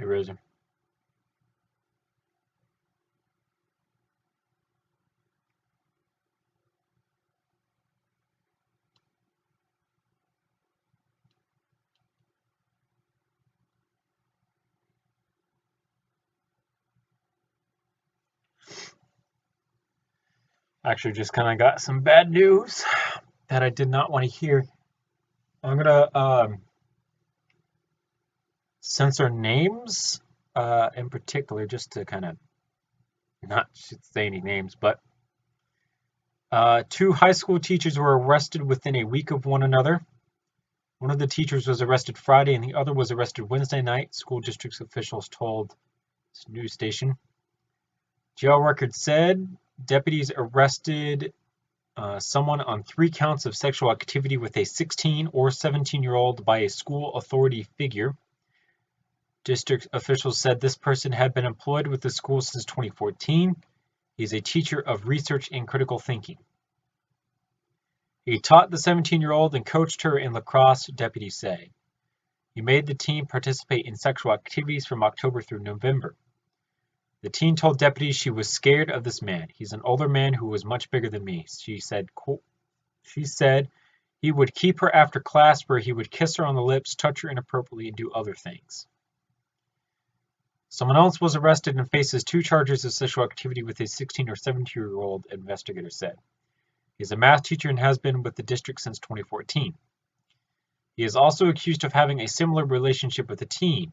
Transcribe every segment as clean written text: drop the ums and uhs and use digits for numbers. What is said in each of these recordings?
Hey, Rosen. Actually, just kind of got some bad news that I did not want to hear. I'm gonna censor names in particular, just to kind of not say any names, but two high school teachers were arrested within a week of one another. One of the teachers was arrested Friday and the other was arrested Wednesday night, school district's officials told this news station. Jail records said deputies arrested someone on 3 counts of sexual activity with a 16 or 17-year-old by a school authority figure. District officials said this person had been employed with the school since 2014. He's a teacher of research and critical thinking. He taught the 17-year-old and coached her in lacrosse, deputies say. He made the team participate in sexual activities from October through November. The teen told deputies she was scared of this man. He's an older man who was much bigger than me. She said he would keep her after class where he would kiss her on the lips, touch her inappropriately, and do other things. Someone else was arrested and faces 2 charges of sexual activity with a 16 or 17-year-old, investigator said. He's a math teacher and has been with the district since 2014. He is also accused of having a similar relationship with a teen.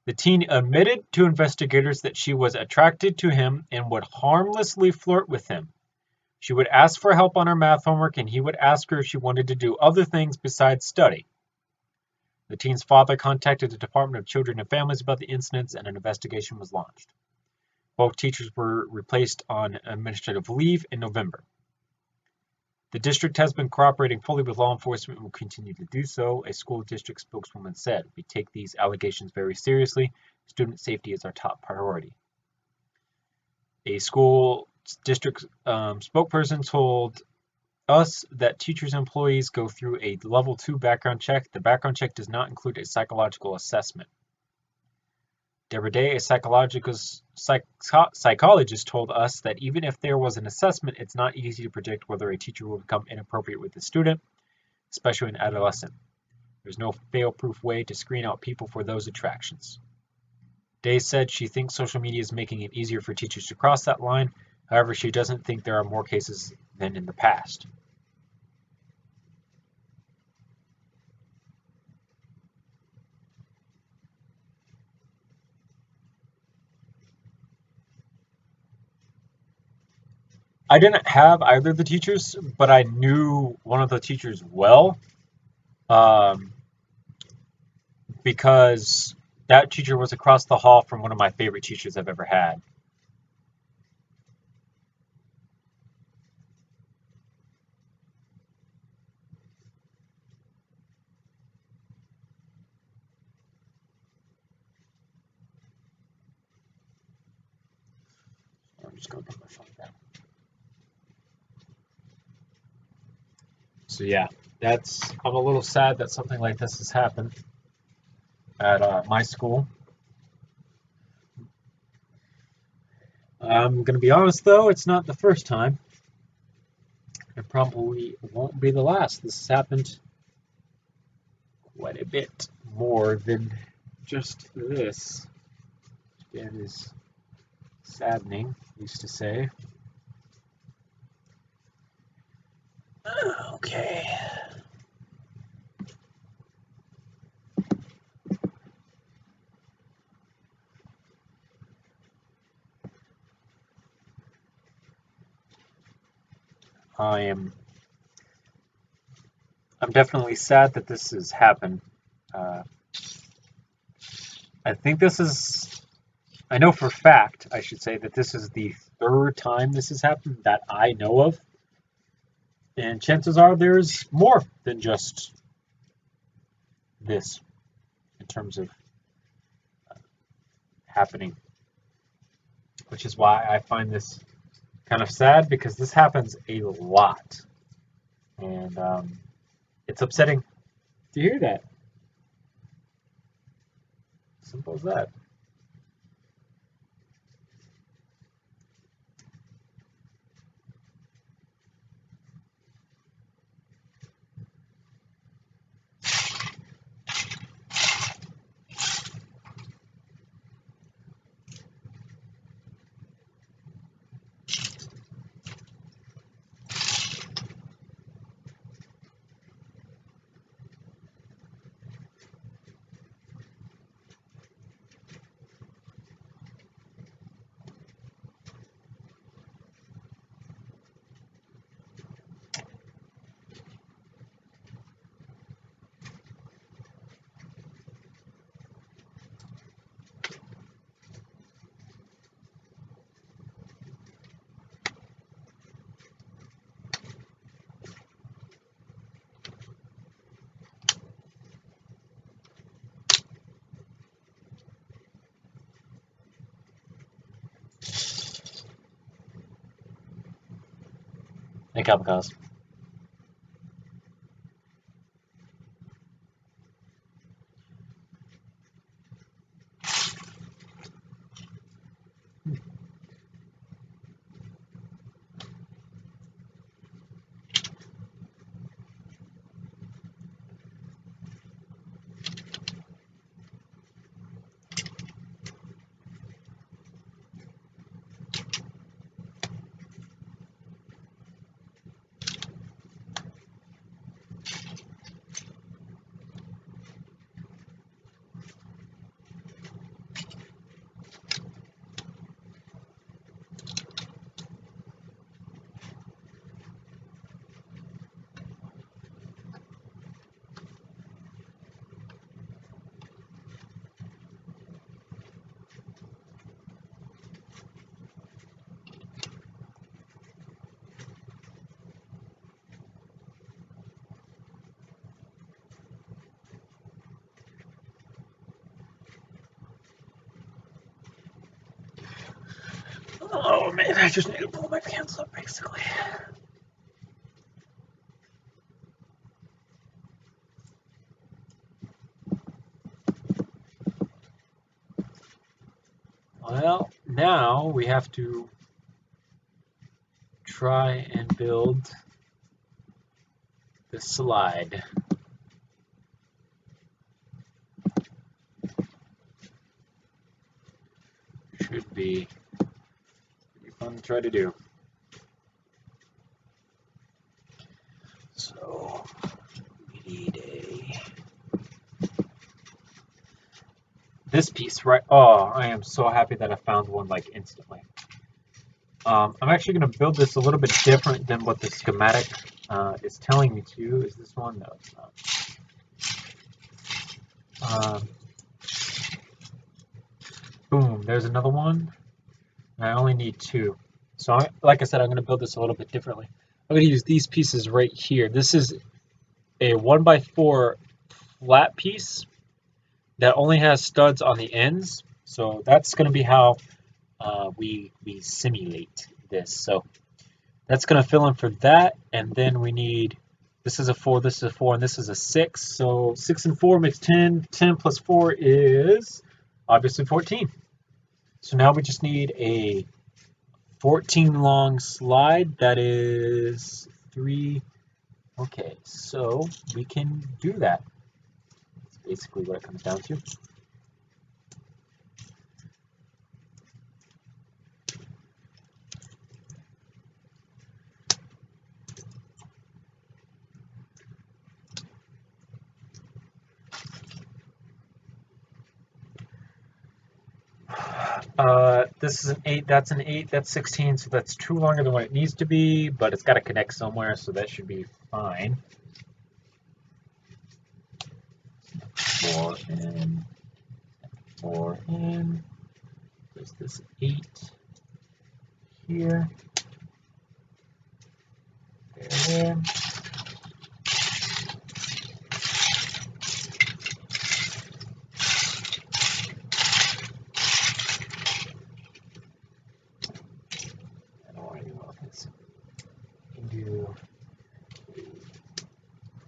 The teen admitted to investigators that she was attracted to him and would harmlessly flirt with him. She would ask for help on her math homework and he would ask her if she wanted to do other things besides study. The teen's father contacted the Department of Children and Families about the incidents and an investigation was launched. Both teachers were replaced on administrative leave in November. The district has been cooperating fully with law enforcement and will continue to do so, a school district spokeswoman said. We take these allegations very seriously. Student safety is our top priority. A school district spokesperson told us that teachers and employees go through a level 2 background check. The background check does not include a psychological assessment. Deborah Day, a psychologist, told us that even if there was an assessment, it's not easy to predict whether a teacher will become inappropriate with a student, especially an adolescent. There's no fail-proof way to screen out people for those attractions. Day said she thinks social media is making it easier for teachers to cross that line. However, she doesn't think there are more cases than in the past. I didn't have either of the teachers, but I knew one of the teachers well, because that teacher was across the hall from one of my favorite teachers I've ever had. I'm just going to put my phone down. So yeah, I'm a little sad that something like this has happened at my school. I'm going to be honest though, it's not the first time. It probably won't be the last. This has happened quite a bit more than just this. Again, is saddening, used to say. Okay. I'm definitely sad that this has happened. I know for a fact, I should say, that this is the 3rd time this has happened that I know of. And chances are there's more than just this in terms of happening. Which is why I find this kind of sad, because this happens a lot. And it's upsetting to hear that. Simple as that. Hey, Kamikaze. Oh man, I just need to pull my pants up basically. Well, now we have to try and build the slide. Should be pretty fun to try to do. So we need this piece, right? Oh, I am so happy that I found one like instantly. I'm actually going to build this a little bit different than what the schematic is telling me to. Is this one? No, it's not. Boom, there's another one. I only need 2. So like I said, I'm going to build this a little bit differently. I'm going to use these pieces right here. This is a 1x4 flat piece that only has studs on the ends. So that's going to be how we simulate this. So that's going to fill in for that. And then we need, this is a 4, this is a 4, and this is a 6. So 6 and 4 makes 10. 10 plus 4 is obviously 14. So now we just need a 14 long slide. That is 3. Okay, so we can do that. That's basically what it comes down to. This is an 8, that's an 8, that's 16, so that's 2 longer than what it needs to be, but it's got to connect somewhere, so that should be fine. 4 in, 4 in, there's this 8 here, there. Do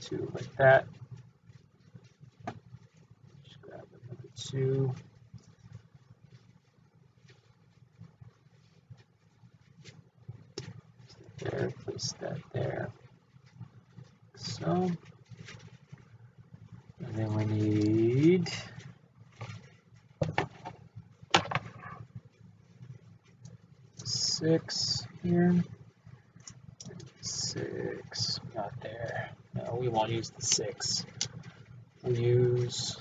2 like that. Just grab another 2. There, place that there. So, and then we need 6 here. 6, not there. No, we won't use the 6. We'll use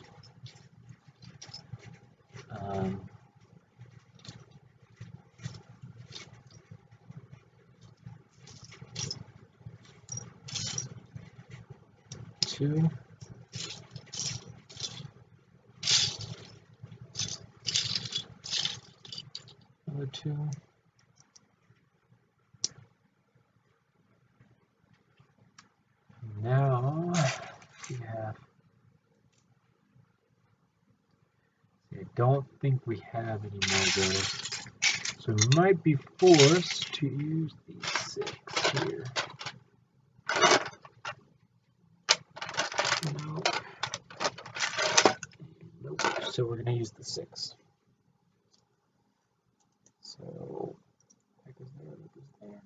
2. Another 2. Now we have, I don't think we have any more of those. So we might be forced to use the 6 here. No. Nope. So we're going to use the 6. So that goes there, that goes there.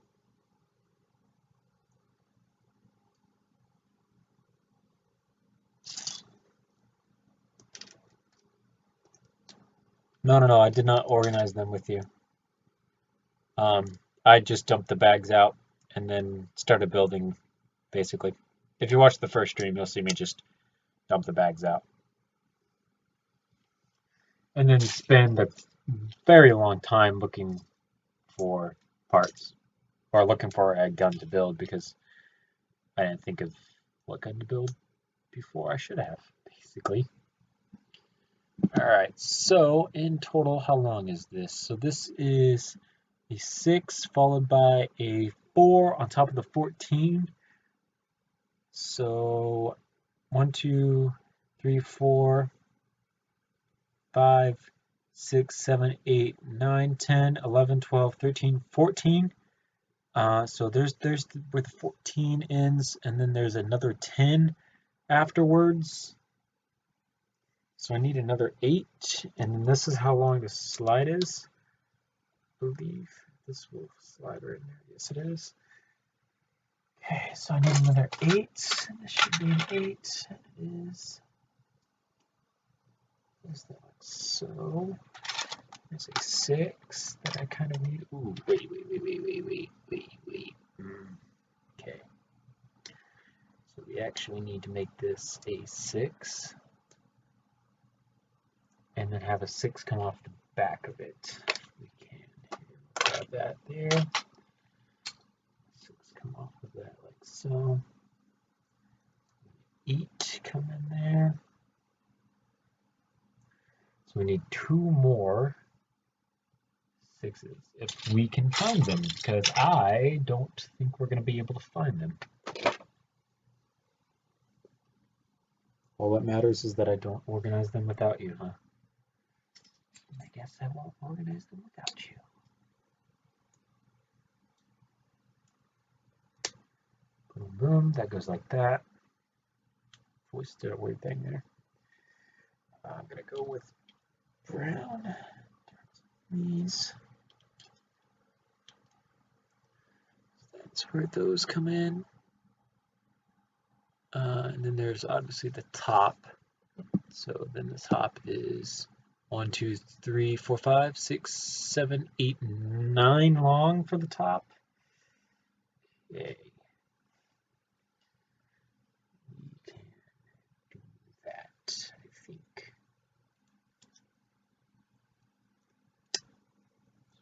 No, I did not organize them with you. I just dumped the bags out and then started building, basically. If you watch the first stream, you'll see me just dump the bags out. And then spend a very long time looking for parts, or looking for a gun to build, because I didn't think of what gun to build before I should have, basically. Alright, so in total, how long is this? So this is a 6 followed by a 4 on top of the 14. So 1, 2, 3, 4, 5, 6, 7, 8, 9, 10, 11, 12, 13, 14. So there's where the 14 ends, and then there's another 10 afterwards. So I need another 8, and then this is how long the slide is. I believe this will slide right in there. Yes, it is. Okay, so I need another 8. This should be an 8. It is that like so. There's a 6 that I kind of need. Ooh, wait. Okay. So we actually need to make this a 6. And then have a 6 come off the back of it. We can grab that there. 6 come off of that like so. 8 come in there. So we need 2 more 6s if we can find them, because I don't think we're going to be able to find them. All that matters is that I don't organize them without you, huh? I guess I won't organize them without you. Boom, boom. That goes like that. Always did a weird thing there. I'm going to go with brown. These. That's where those come in. And then there's obviously the top. So then the top is 1, 2, 3, 4, 5, 6, 7, 8, 9 long for the top. Okay. We can do that, I think.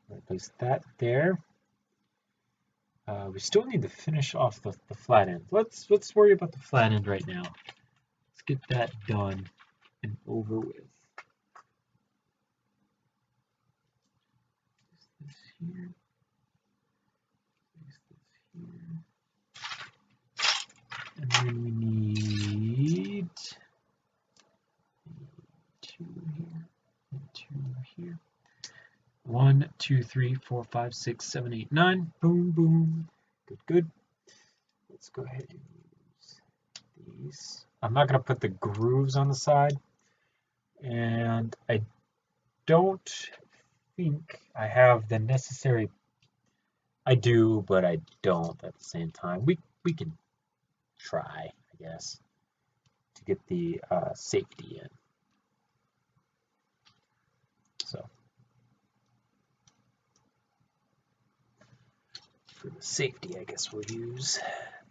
So place that there. We still need to finish off the flat end. Let's worry about the flat end right now. Let's get that done and over with. This here. Place this here. And then we need 2 here and 2 here. 1, 2, 3, 4, 5, 6, 7, 8, 9. Boom, boom. Good. Let's go ahead and use these. I'm not going to put the grooves on the side. And I don't think I have the necessary. I do, but I don't at the same time. We can try, I guess, to get the safety in. So for the safety, I guess we'll use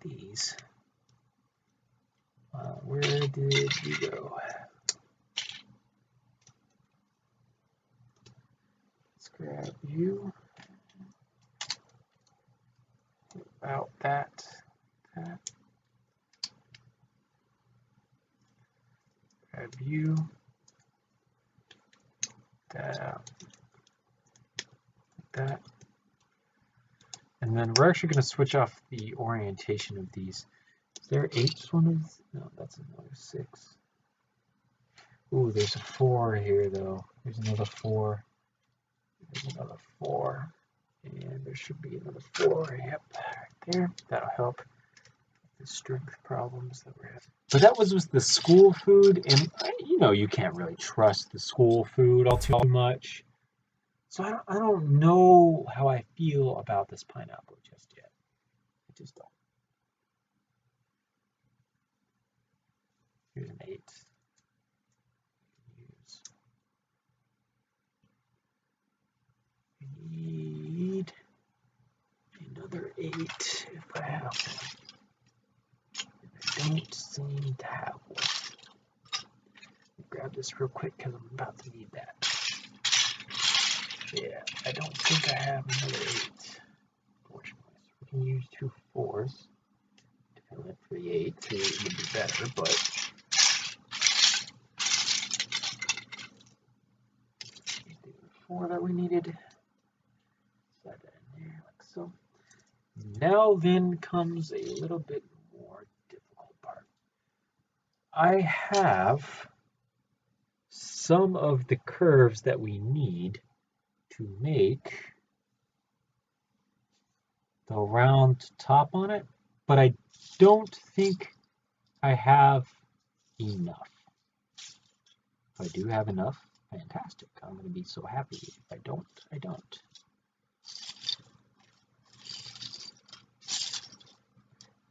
these. Where did we go? Let's grab you. About that. Grab you. That out. That. And then we're actually going to switch off the orientation of these. Is there 8 ones? No, that's another 6. Ooh, there's a 4 here though. There's another 4. There's another 4. And there should be another 4. Yep, right there. That'll help. the strength problems that we're having. But that was with the school food, and you know you can't really trust the school food all too much. So I don't know how I feel about this pineapple just yet. I just don't. Here's an 8. I need another 8 if I have one. I don't seem to have one. Grab this real quick because I'm about to need that. Yeah, I don't think I have another 8, unfortunately. So we can use 2 4s to fill in for the 8. 3 would be better, but 4 that we needed. Slide that in there like so. Now then comes a little bit more difficult part. I have some of the curves that we need to make the round top on it, but I don't think I have enough. If I do have enough, fantastic. I'm going to be so happy. If I don't, I don't.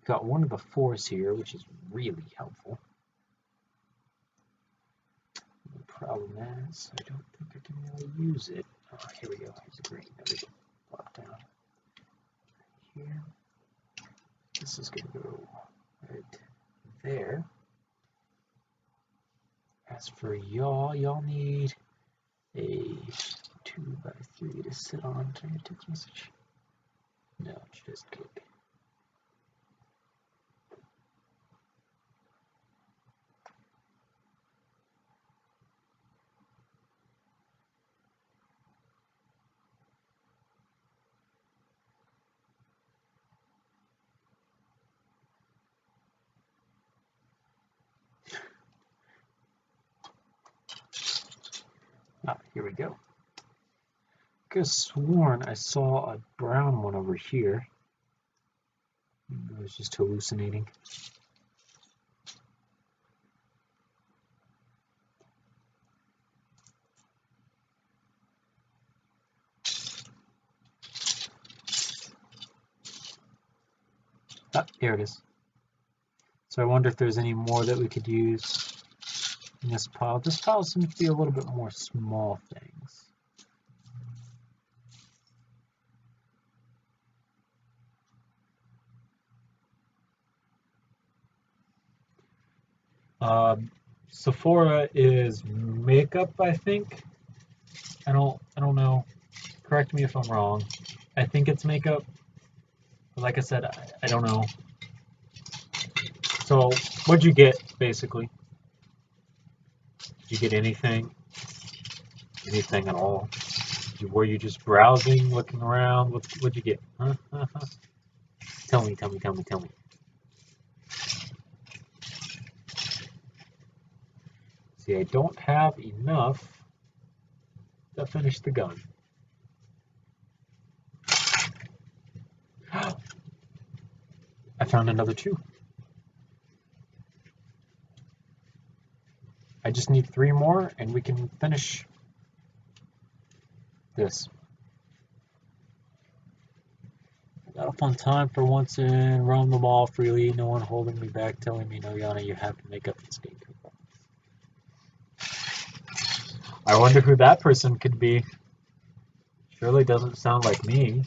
Got one of the 4s here, which is really helpful. The problem is, I don't think I can really use it. Oh, here we go. Here's a green. There we go. Plop down. Here. This is going to go right there. As for y'all need a 2x3 to sit on. Can I get a text message? No, just kidding. Ah, here we go. I could have sworn I saw a brown one over here. I was just hallucinating. Ah, here it is. So I wonder if there's any more that we could use in this pile. This pile seems to be a little bit more small things. Sephora is makeup, I think. I don't know. Correct me if I'm wrong. I think it's makeup. But like I said, I don't know. So what'd you get basically? Did you get anything? Anything at all? Were you just browsing, looking around? What'd you get? Huh? Tell me. See, I don't have enough to finish the gun. I found another 2. I just need 3 more and we can finish this. I got a fun time for once and roam the mall freely, no one holding me back, telling me, no, Yana, you have to make up and skate. I wonder who that person could be. Surely doesn't sound like me.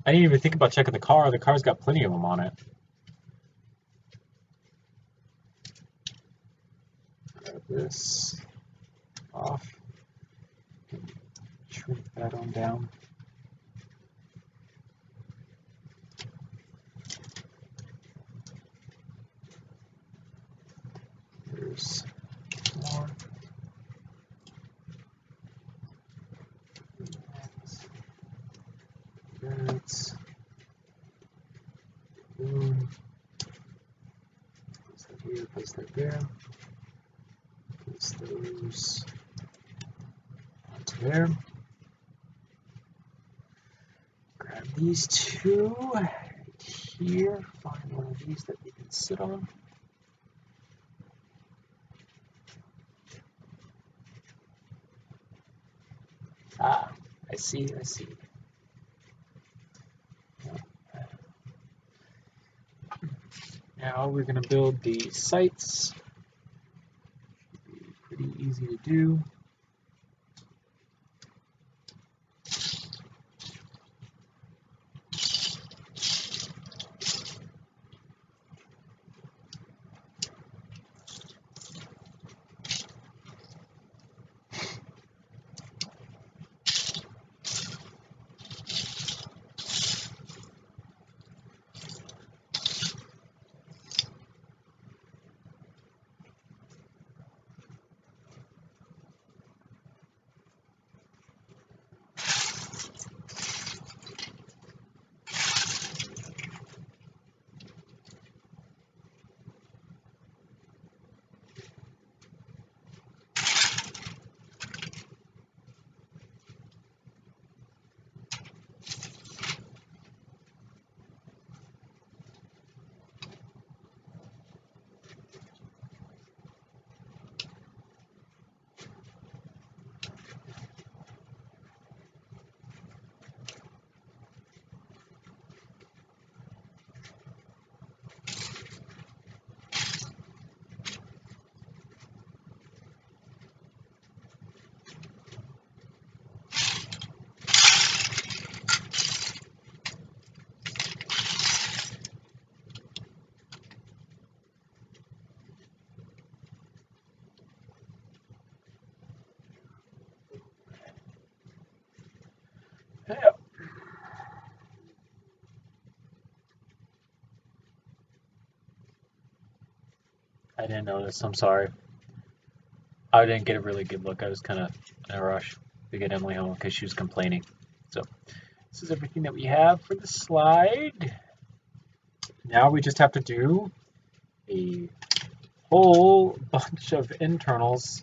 I didn't even think about checking the car. The car's got plenty of them on it. Grab this off. Shrink that on down. There's more. That's boom. Place that here, place that there. Place those onto there. these two here, find one of these that we can sit on. Ah, I see. Now we're going to build the sites. Should be pretty easy to do. Yep. I didn't notice, I'm sorry. I didn't get a really good look. I was kind of in a rush to get Emily home because she was complaining. So this is everything that we have for the slide. Now we just have to do a whole bunch of internals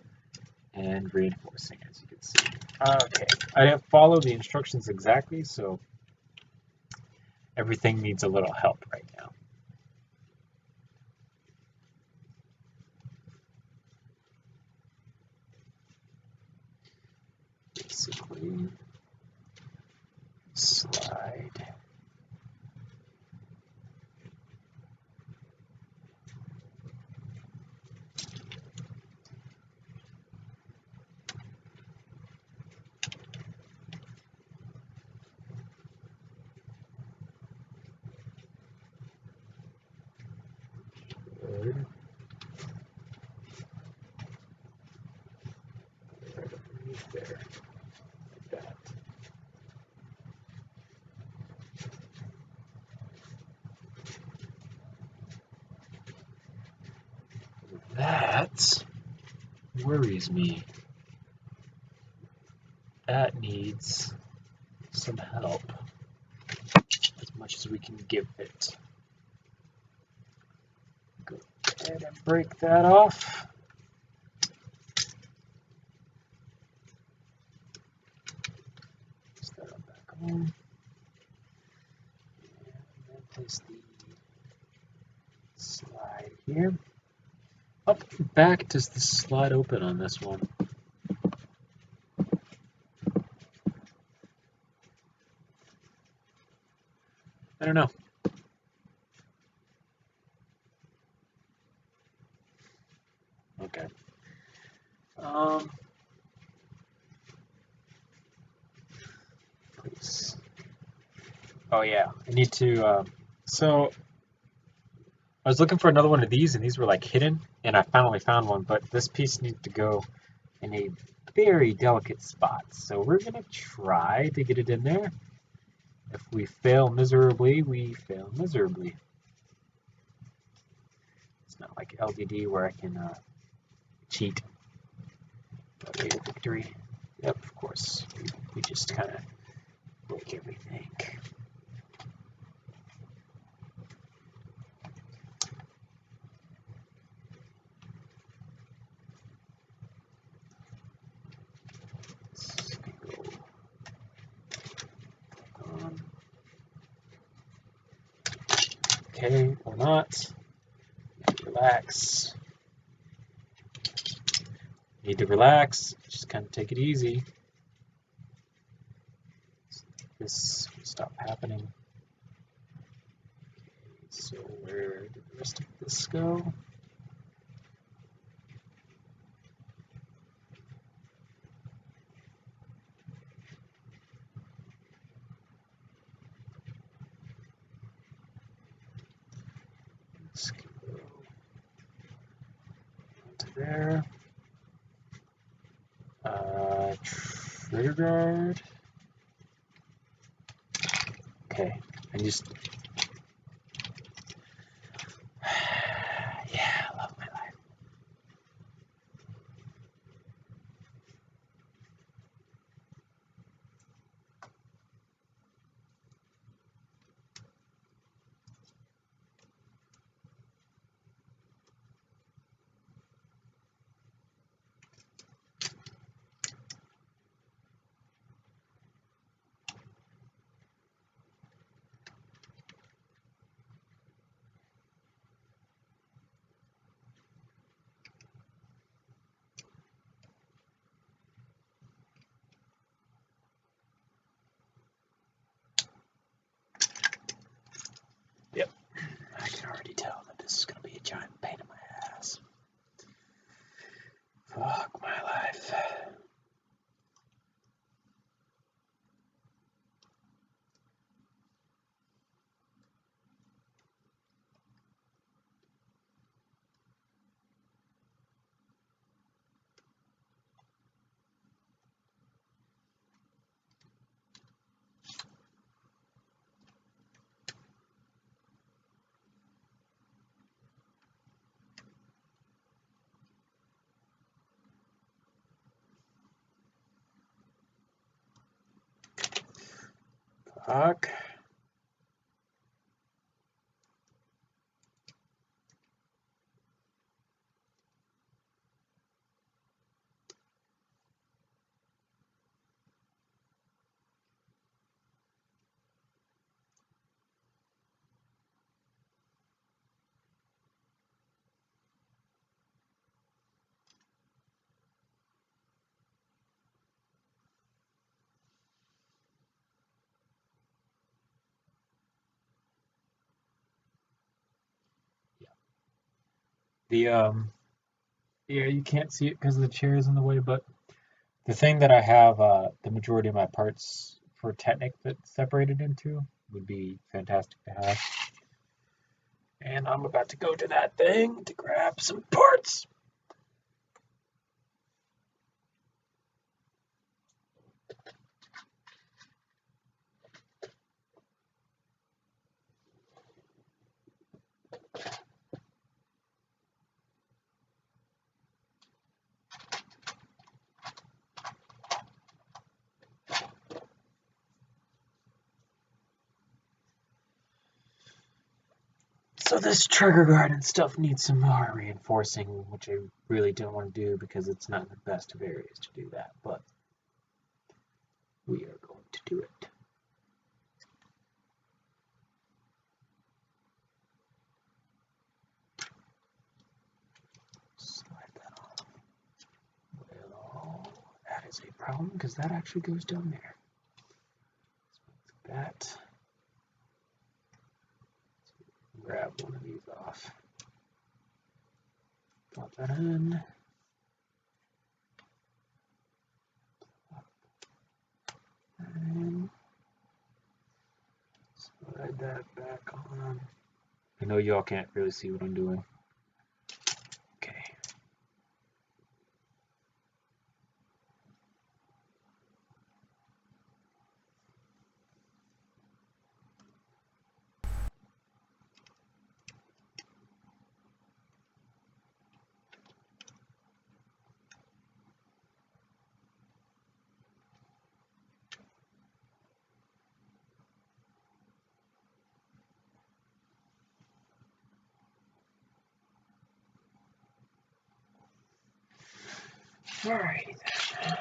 and reinforcing, as you can see. Okay, I didn't follow the instructions exactly, so everything needs a little help right now. Basically, slide. Good. Right underneath there, like that. That worries me. That needs some help, as much as we can give it. Go ahead and break that off. Set that back on. And then place the slide here. How back does the slide open on this one? I don't know. Okay. Please. Oh yeah, I need to. So I was looking for another one of these, and these were like hidden, and I finally found one. But this piece needs to go in a very delicate spot. So we're gonna try to get it in there. If we fail miserably, we fail miserably. It's not like LDD where I can cheat. Okay, victory. Yep, of course. We just kind of break everything. Let's go on. okay, or not. Relax. Need to relax. Just kind of take it easy. This will stop happening. So where did the rest of this go? Let's go to there. Trigger guard. Okay, I just yeah, I love my life. Yep, I can already tell that this is going to be a giant pain in my ass. Fuck my life. Fuck. The yeah, you can't see it because the chair is in the way, but the thing that I have the majority of my parts for Technic that's separated into would be fantastic to have. And I'm about to go to that thing to grab some parts. So this trigger guard and stuff needs some more reinforcing, which I really don't want to do because it's not in the best of areas to do that, but we are going to do it. Slide that off. Well, that is a problem because that actually goes down there. That. Grab one of these off. Drop that in. And slide that back on. I know y'all can't really see what I'm doing. Okay. Alrighty then.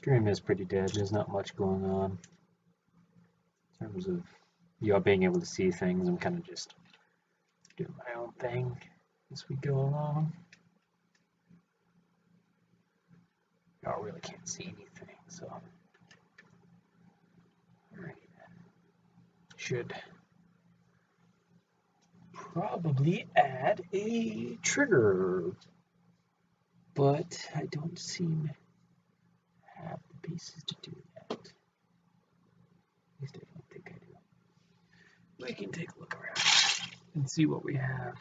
Stream is pretty dead. There's not much going on in terms of y'all being able to see things. I'm kind of just doing my own thing as we go along. Y'all really can't see anything, so alright. Should probably add a trigger, but I don't seem to have the pieces to do that. At least I don't think I do. We can take a look around and see what we have.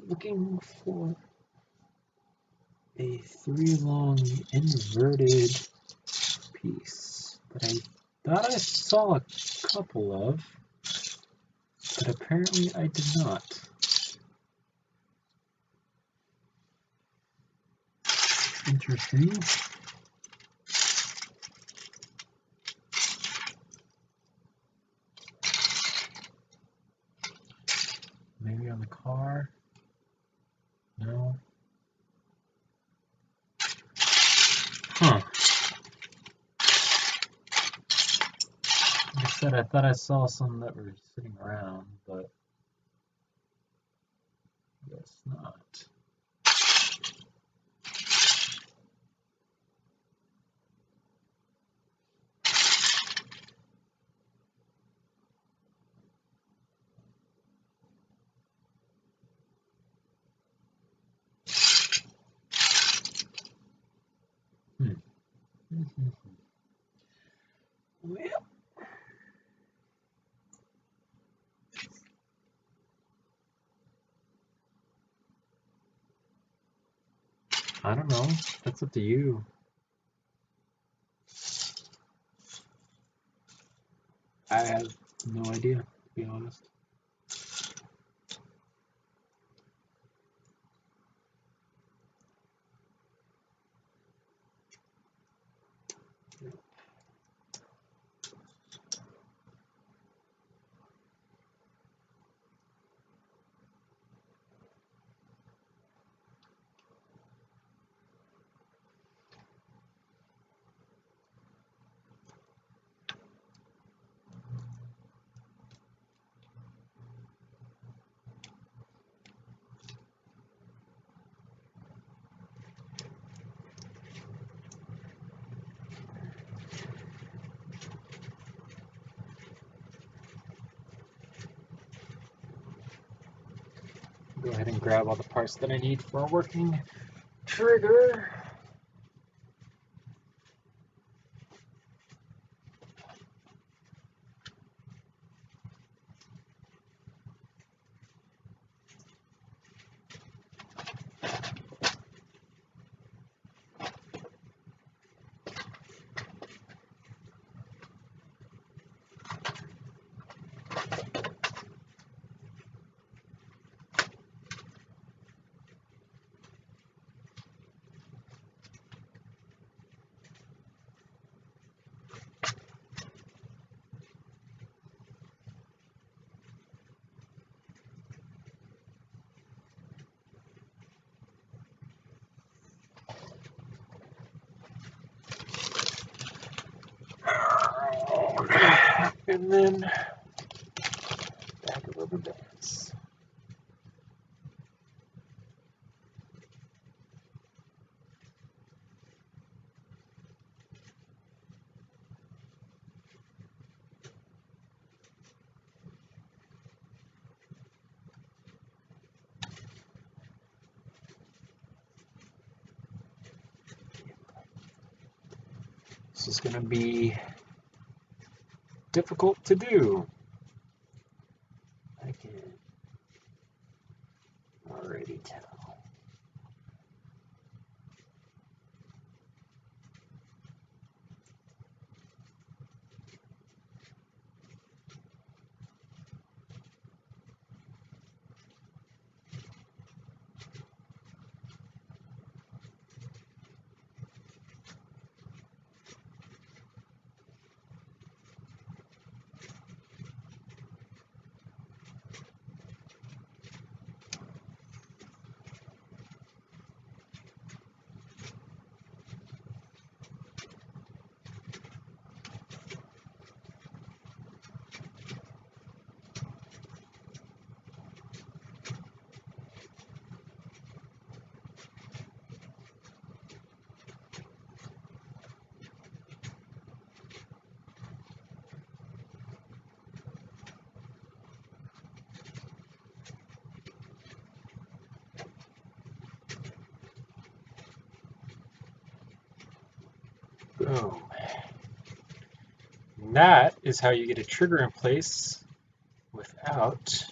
Looking for a 3-long inverted piece that I thought I saw a couple of, but apparently I did not. Interesting. Maybe on the car? No. Huh. Like I said, I thought I saw some that were sitting around, but I guess not. Well, I don't know. That's up to you. I have no idea, to be honest. Go ahead and grab all the parts that I need for a working trigger. And then back of rubber bands. This is going to be difficult to do. I can already tell. Boom. And that is how you get a trigger in place without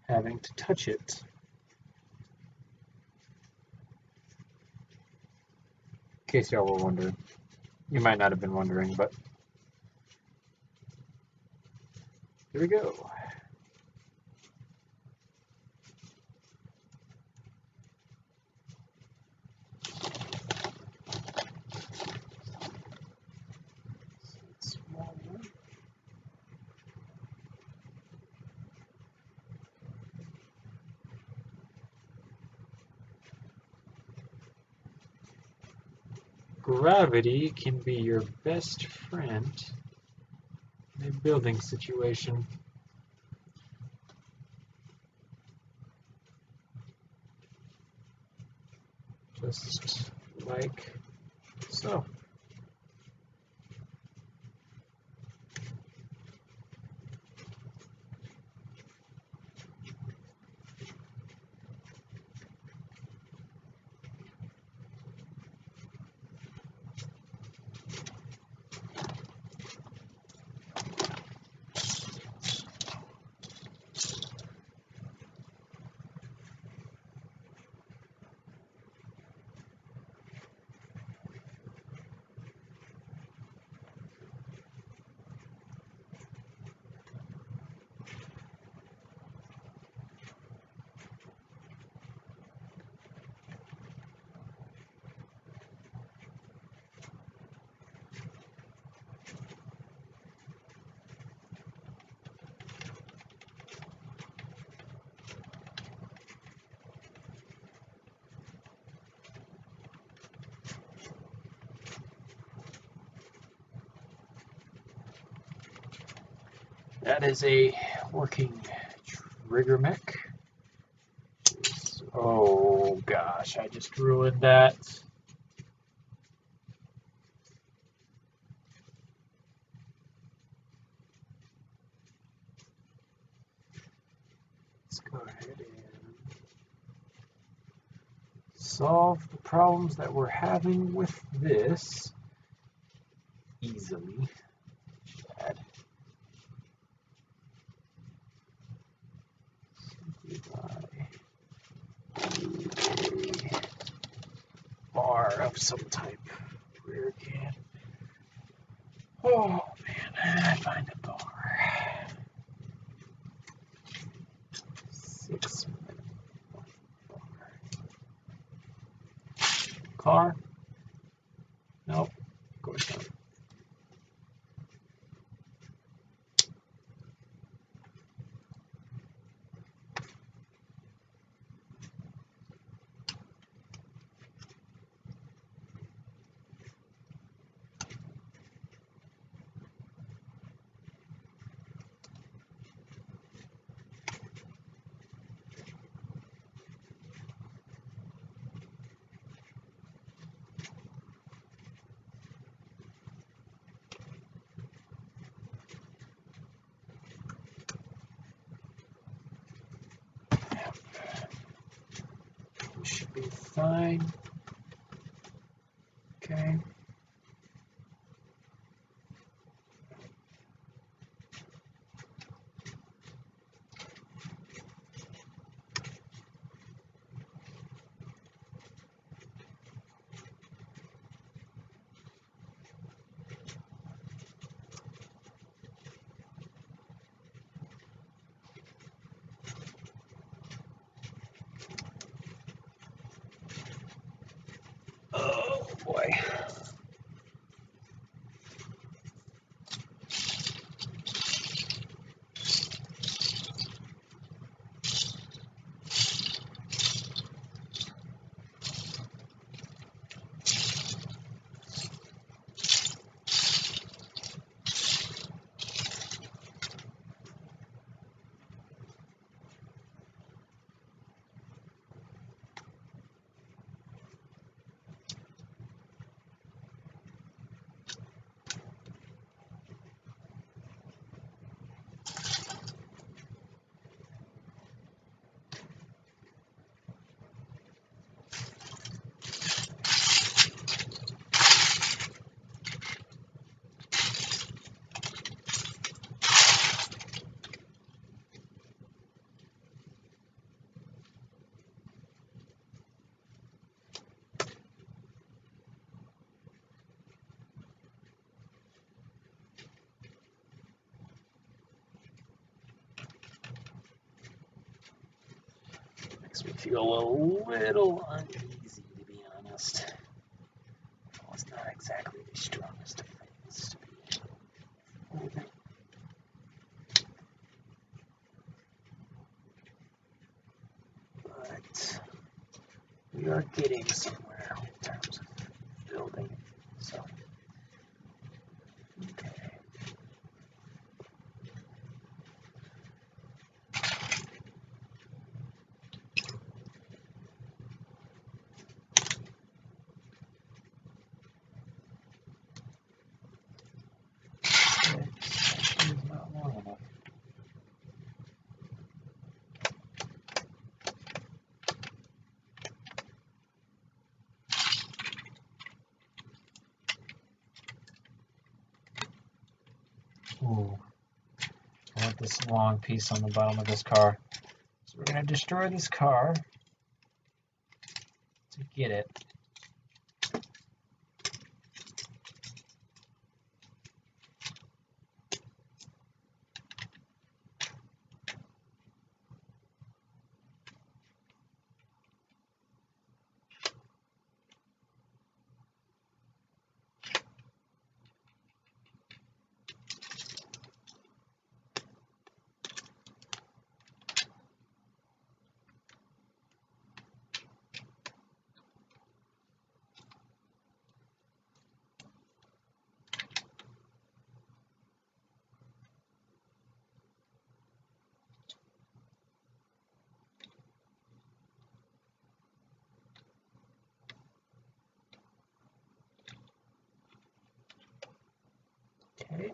having to touch it. In case y'all were wondering. You might not have been wondering, but here we go. Gravity can be your best friend in a building situation. Just like so. That is a working trigger mech. Oh gosh, I just ruined that. Let's go ahead and solve the problems that we're having with this easily. Add a bar of some type. Where can? Oh man, I find a bar. 6 minute bar. Car? Nope. Of course not. Should be fine. Okay. Oh boy. feel a little uneasy, to be honest. Well, it's not exactly the strongest of things to be holding. But we are getting somewhere in terms of building. So, okay. It's not long enough. Ooh, I want this long piece on the bottom of this car. So we're going to destroy this car to get it. Okay.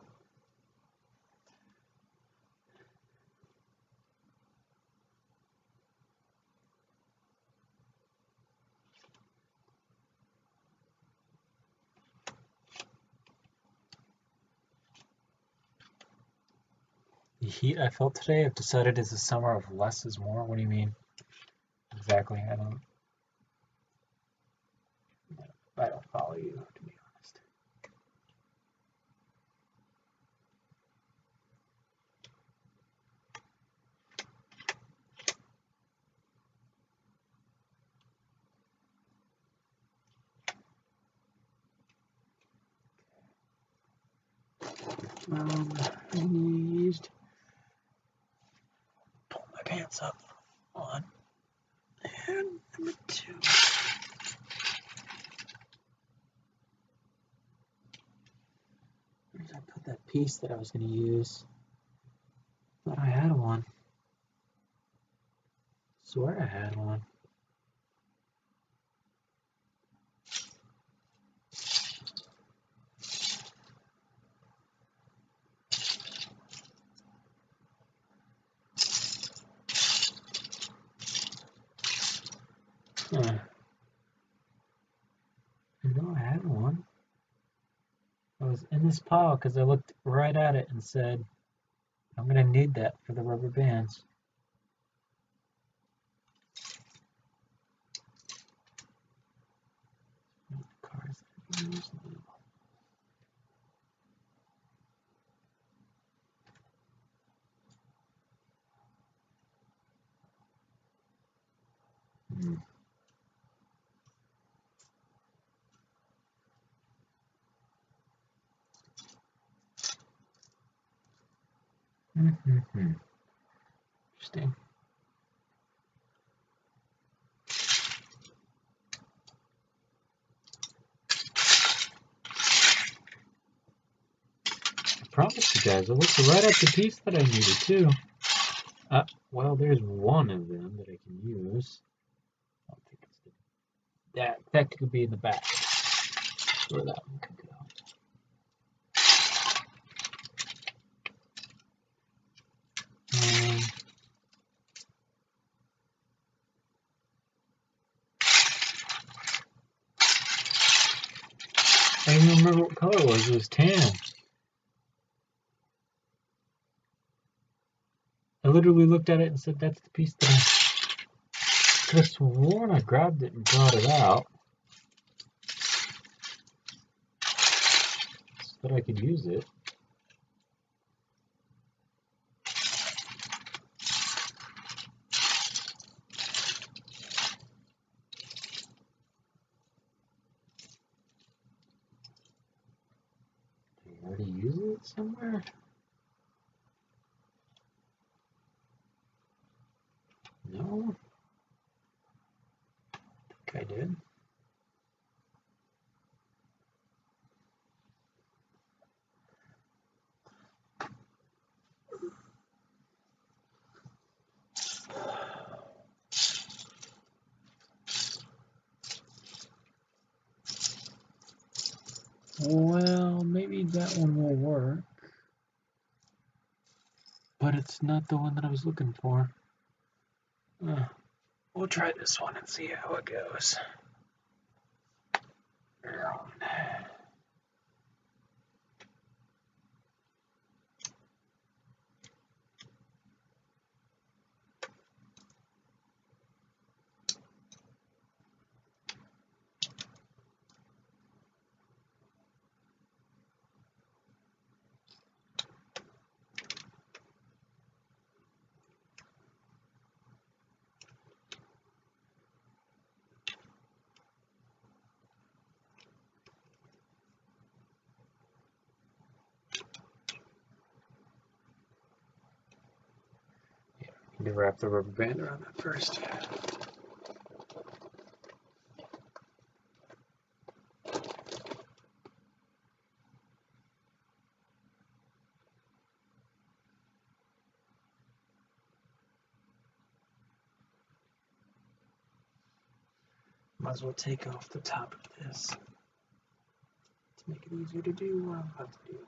The heat I felt today, I've decided is a summer of less is more. What do you mean? Exactly. I don't follow you, to be honest. I need pull my pants up on, and number 2. Where did I put that piece that I was going to use? Thought I had one. Swear I had one. Huh. I know I had one. I was in this pile because I looked right at it and said, I'm going to need that for the rubber bands. Cars that I use. Interesting. I promised you guys, I looked right at the piece that I needed too. Well, there's one of them that I can use. I don't think it's that could be in the back. Where that one could go. I don't even remember what color it was. It was tan. I literally looked at it and said, that's the piece that I could have sworn I grabbed it and brought it out so that I could use it. already use it somewhere? No. I think I did. Well, maybe that one will work. But it's not the one that I was looking for. We'll try this one and see how it goes. Need to wrap the rubber band around that first. Might as well take off the top of this to make it easier to do what I'm about to do.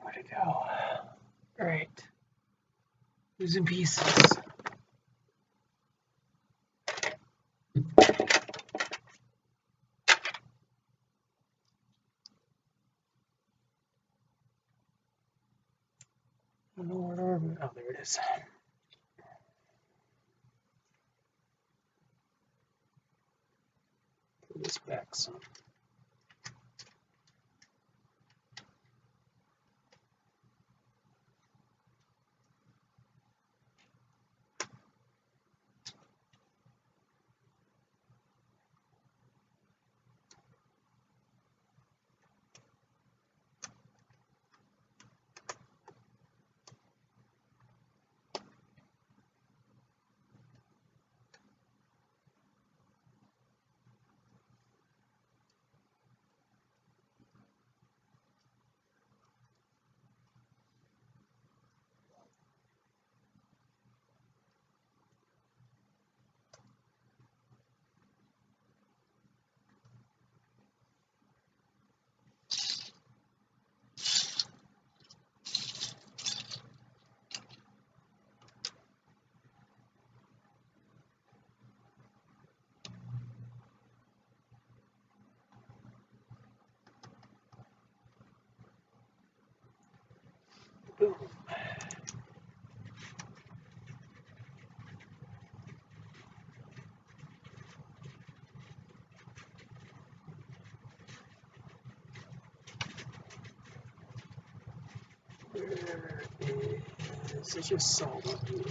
Where'd it go? Alright. Losing pieces. I don't know where it is. Oh, there it is. Pull this back some. Boom. Where is it? Just solid blue.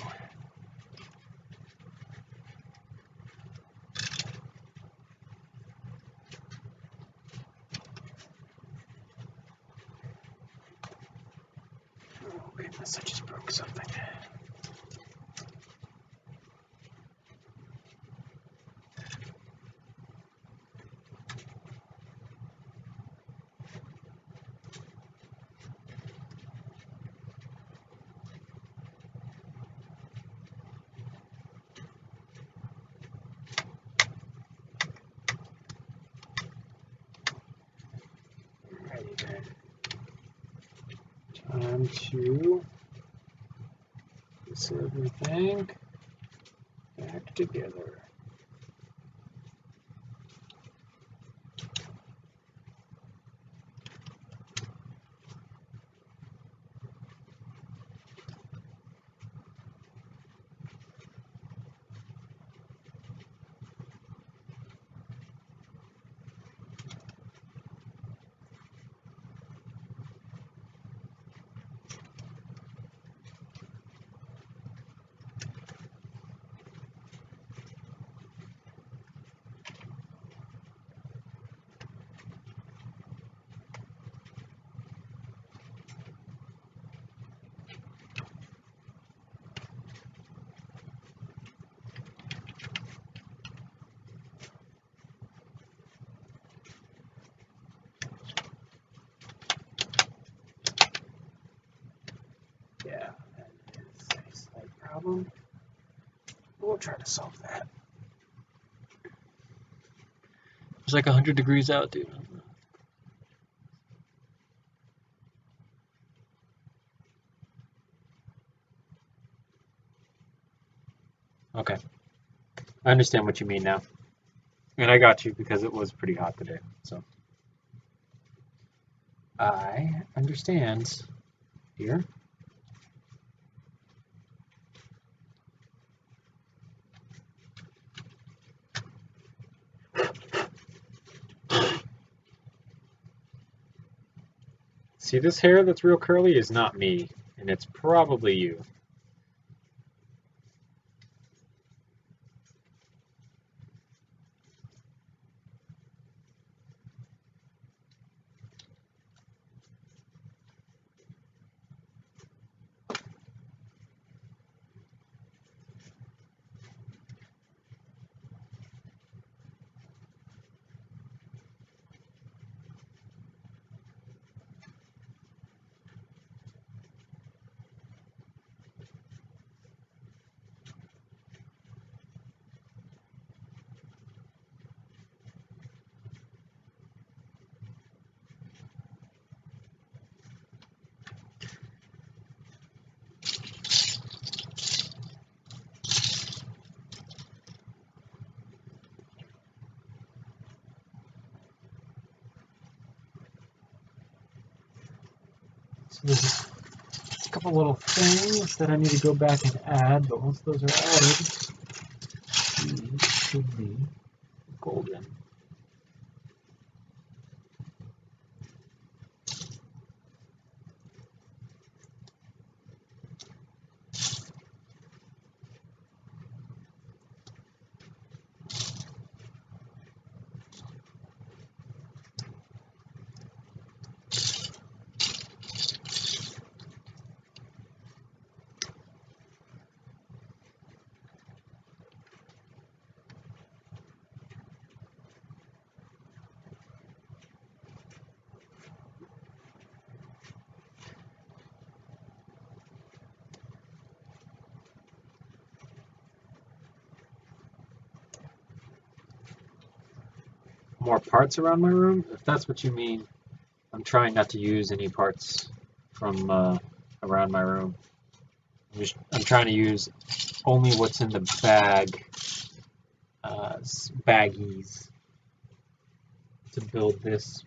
time to piece everything back together. Yeah, that is a slight problem. We'll try to solve that. It's like 100 degrees out, dude. Okay. I understand what you mean now. And I got you because it was pretty hot today. So I understand here. See, this hair that's real curly is not me, and it's probably you. So there's a couple little things that I need to go back and add, but once those are added, these should be golden. More parts around my room? If that's what you mean, I'm trying not to use any parts from around my room. I'm trying to use only what's in the baggies to build this.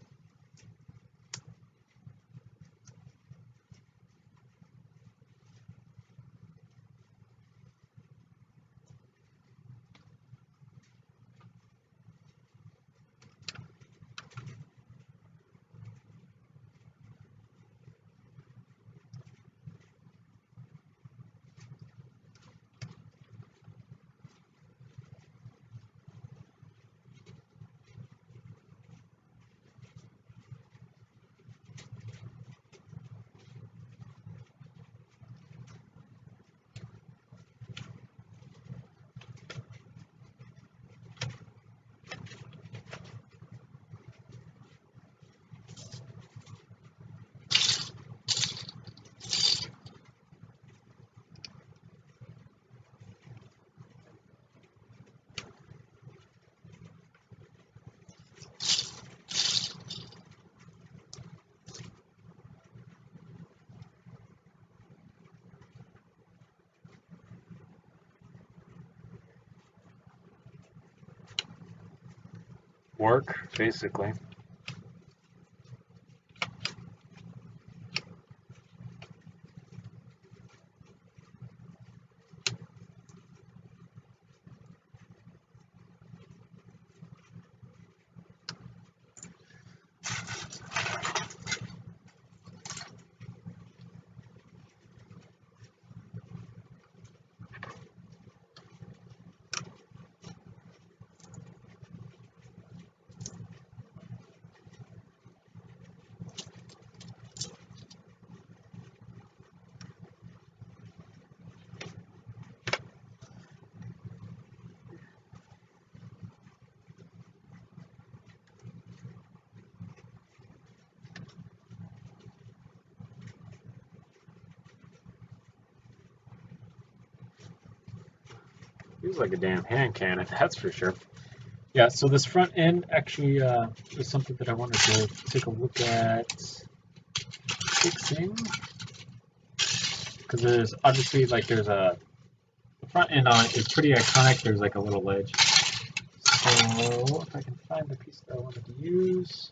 work, basically. Feels like a damn hand cannon, that's for sure. Yeah, so this front end actually is something that I wanted to take a look at fixing. Because there's obviously there's a the front end on it is pretty iconic. There's like a little ledge. So if I can find the piece that I wanted to use.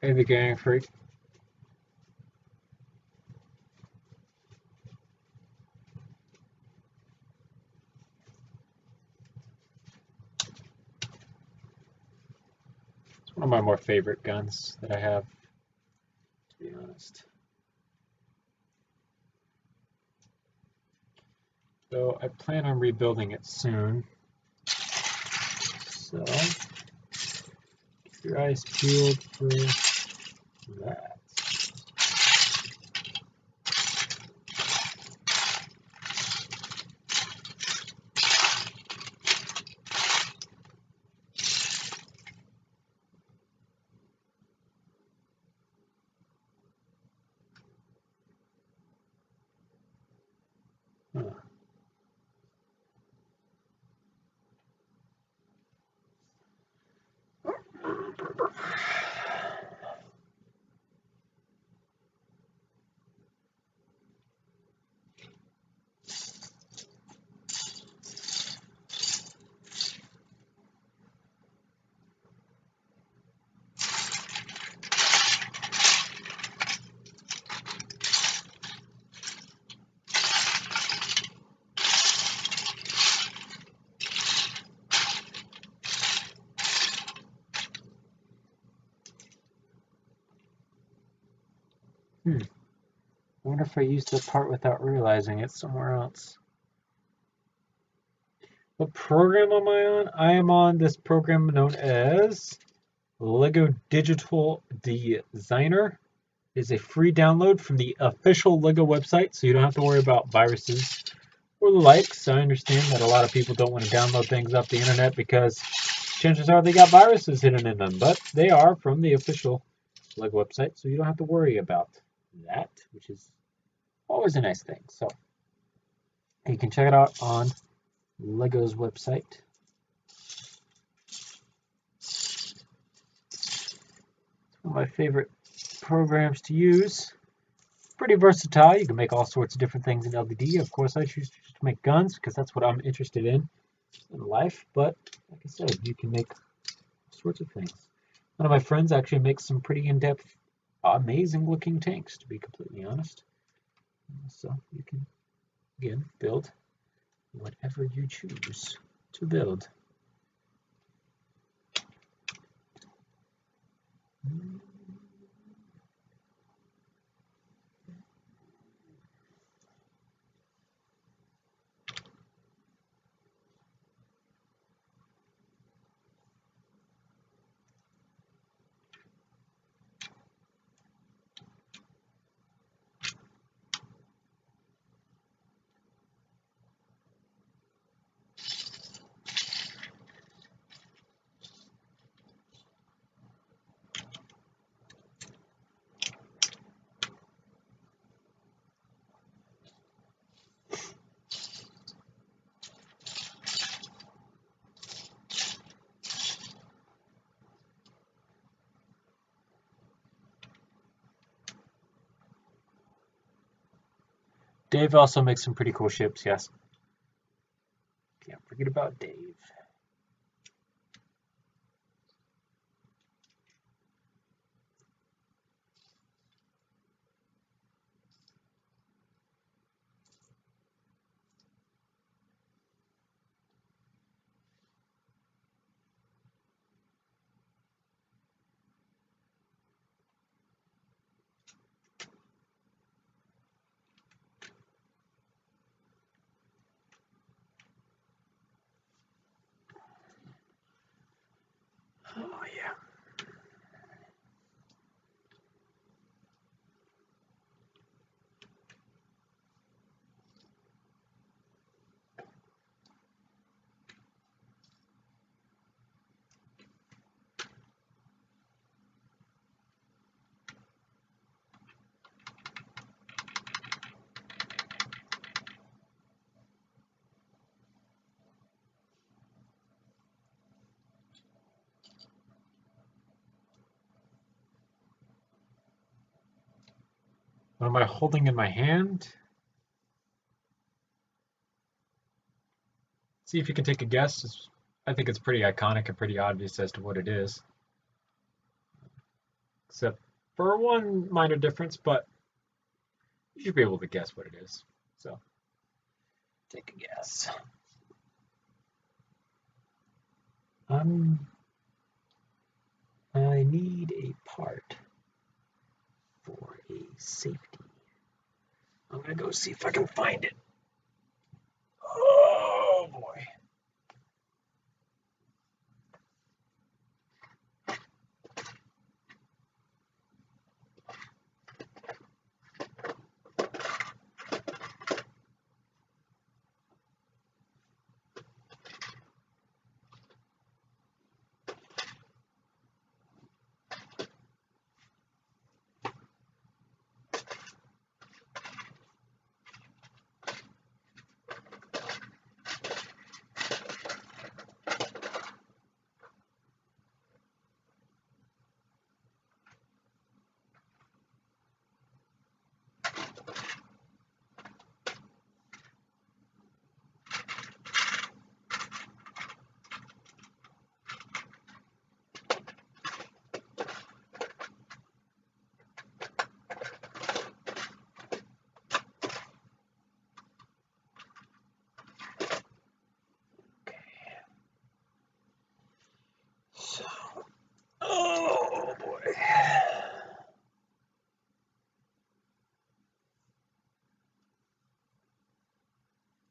Hey, the gang freak. It's one of my more favorite guns that I have, to be honest. So I plan on rebuilding it soon. So keep your eyes peeled for that. Huh. I wonder if I used the part without realizing it somewhere else. What program am I on? I am on this program known as Lego Digital Designer. It is a free download from the official Lego website, so you don't have to worry about viruses or the likes. I understand that a lot of people don't want to download things off the internet because chances are they got viruses hidden in them, but they are from the official Lego website, so you don't have to worry about that, which is always a nice thing. So you can check it out on Lego's website. It's one of my favorite programs to use. Pretty versatile. You can make all sorts of different things in LDD. Of course, I choose to make guns because that's what I'm interested in life. But like I said, you can make all sorts of things. One of my friends actually makes some pretty in-depth, amazing-looking tanks, to be completely honest. So you can, again, build whatever you choose to build. Dave also makes some pretty cool ships, yes. Can't forget about Dave. Oh, yeah. What am I holding in my hand? See if you can take a guess. I think it's pretty iconic and pretty obvious as to what it is. Except for one minor difference, but you should be able to guess what it is. So, take a guess. I need a part for a safety. I'm gonna go see if I can find it. Oh boy. Oh boy.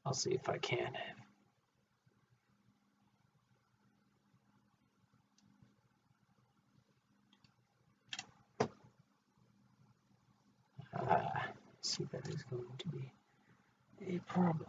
I'll see if I can. See, that is going to be a problem.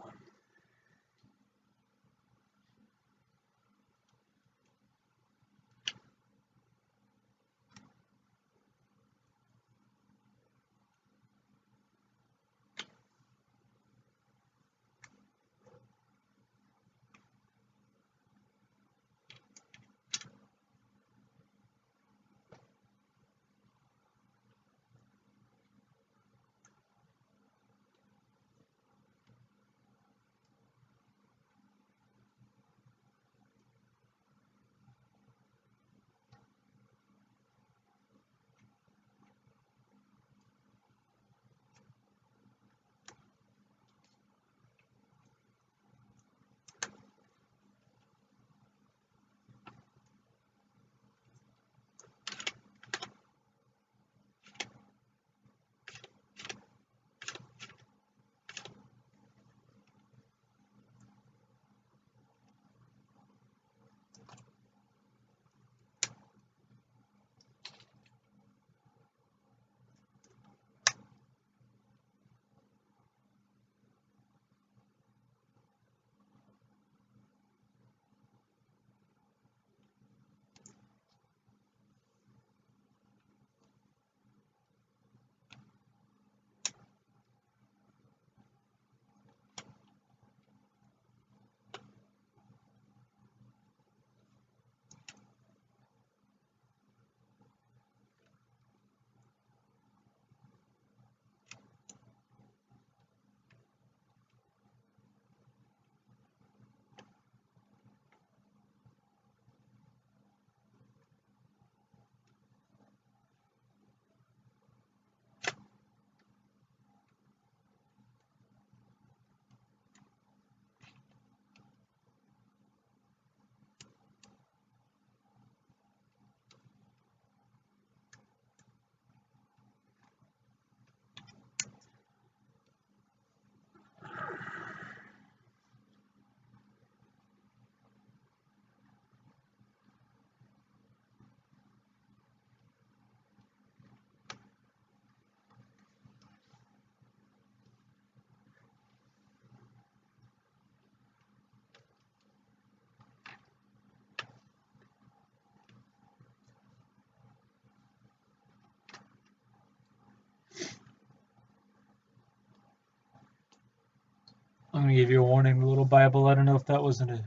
I'm gonna give you a warning, little Bible. I don't know if that wasn't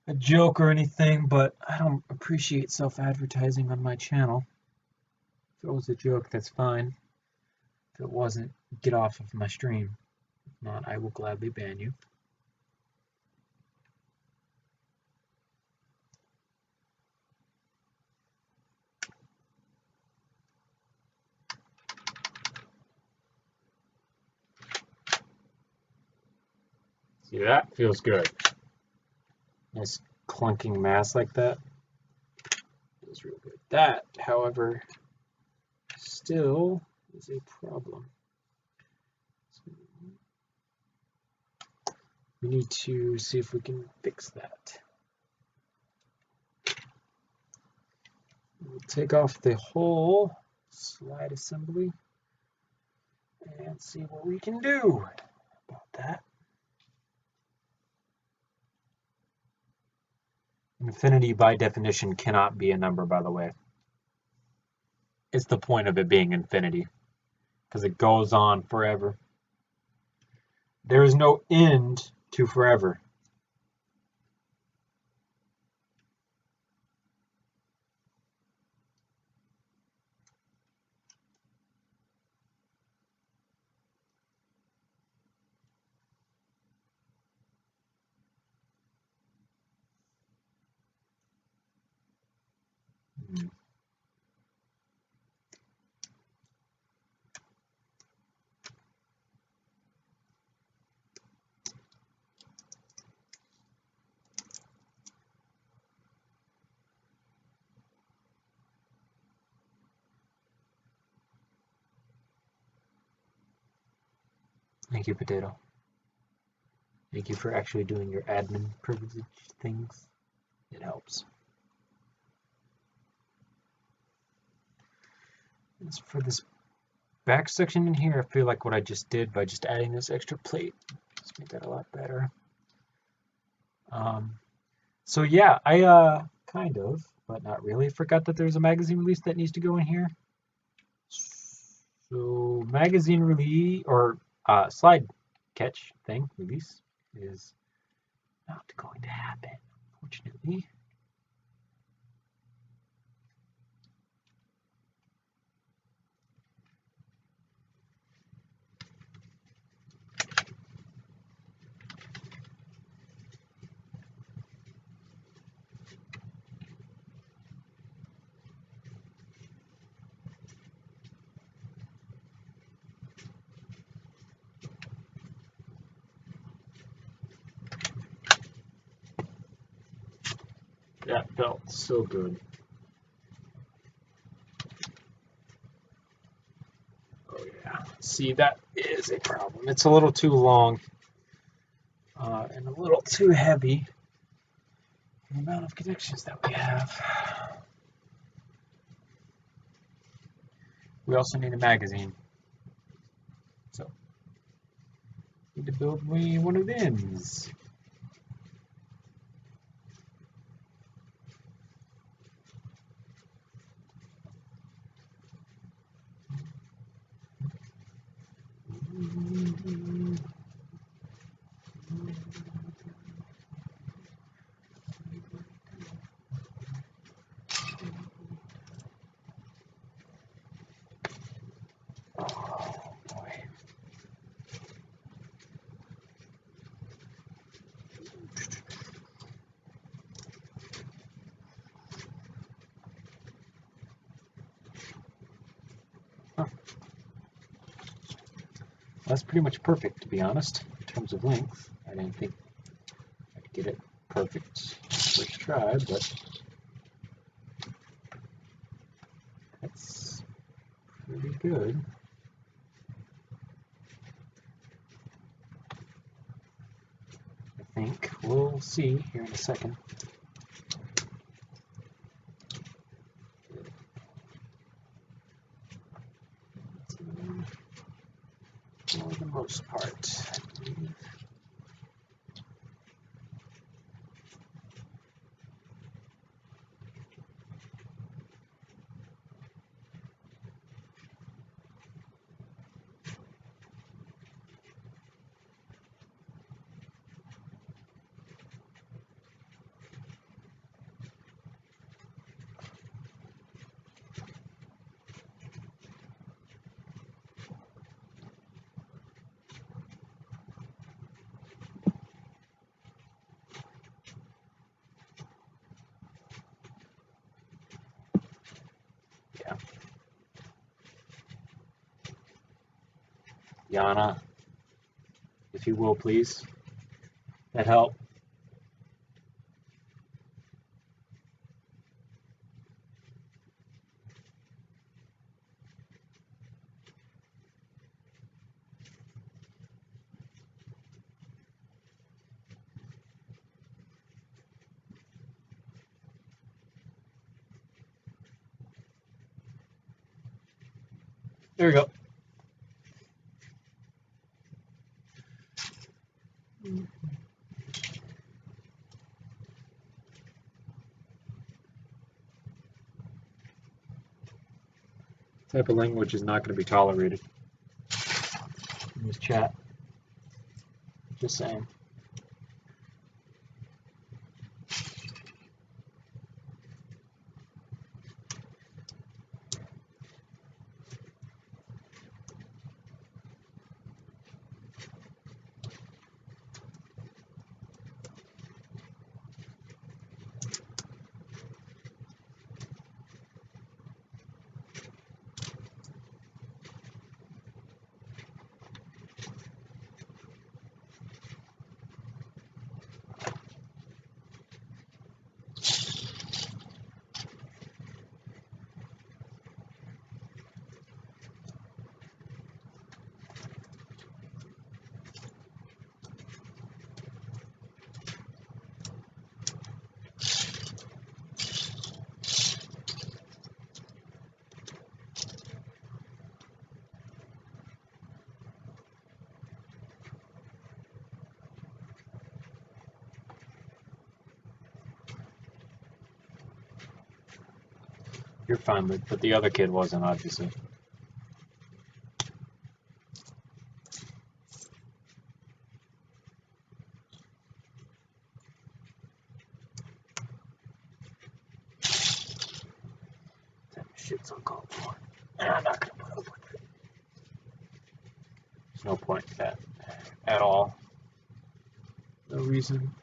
a joke or anything, but I don't appreciate self-advertising on my channel. If it was a joke, that's fine. If it wasn't, get off of my stream. If not, I will gladly ban you. See, that feels good. Nice clunking mass like that. Feels real good. That, however, still is a problem. So we need to see if we can fix that. We'll take off the whole slide assembly and see what we can do about that. Infinity, by definition, cannot be a number, by the way. It's the point of it being infinity, because it goes on forever. There is no end to forever. Thank you, Potato. Thank you for actually doing your admin privilege things. It helps. As for this back section in here, I feel like what I just did by just adding this extra plate just made that a lot better. So yeah, I kind of, but not really, forgot that there's a magazine release that needs to go in here. So magazine release or slide catch thing release is not going to happen, unfortunately. That felt so good. Oh yeah. See, that is a problem. It's a little too long and a little too heavy for the amount of connections that we have. We also need a magazine. So, need to build me one of these. That's pretty much perfect, to be honest, in terms of length. I didn't think I could get it perfect first try, but that's pretty good. I think we'll see here in a second. For the most part, I believe. Yana, if you will, please. That help. There we go. Type of language is not going to be tolerated in this chat. Just saying. You're fine, but the other kid wasn't, obviously. That shit's uncalled for. And I'm not going to put up with it. There's no point in that at all. No reason.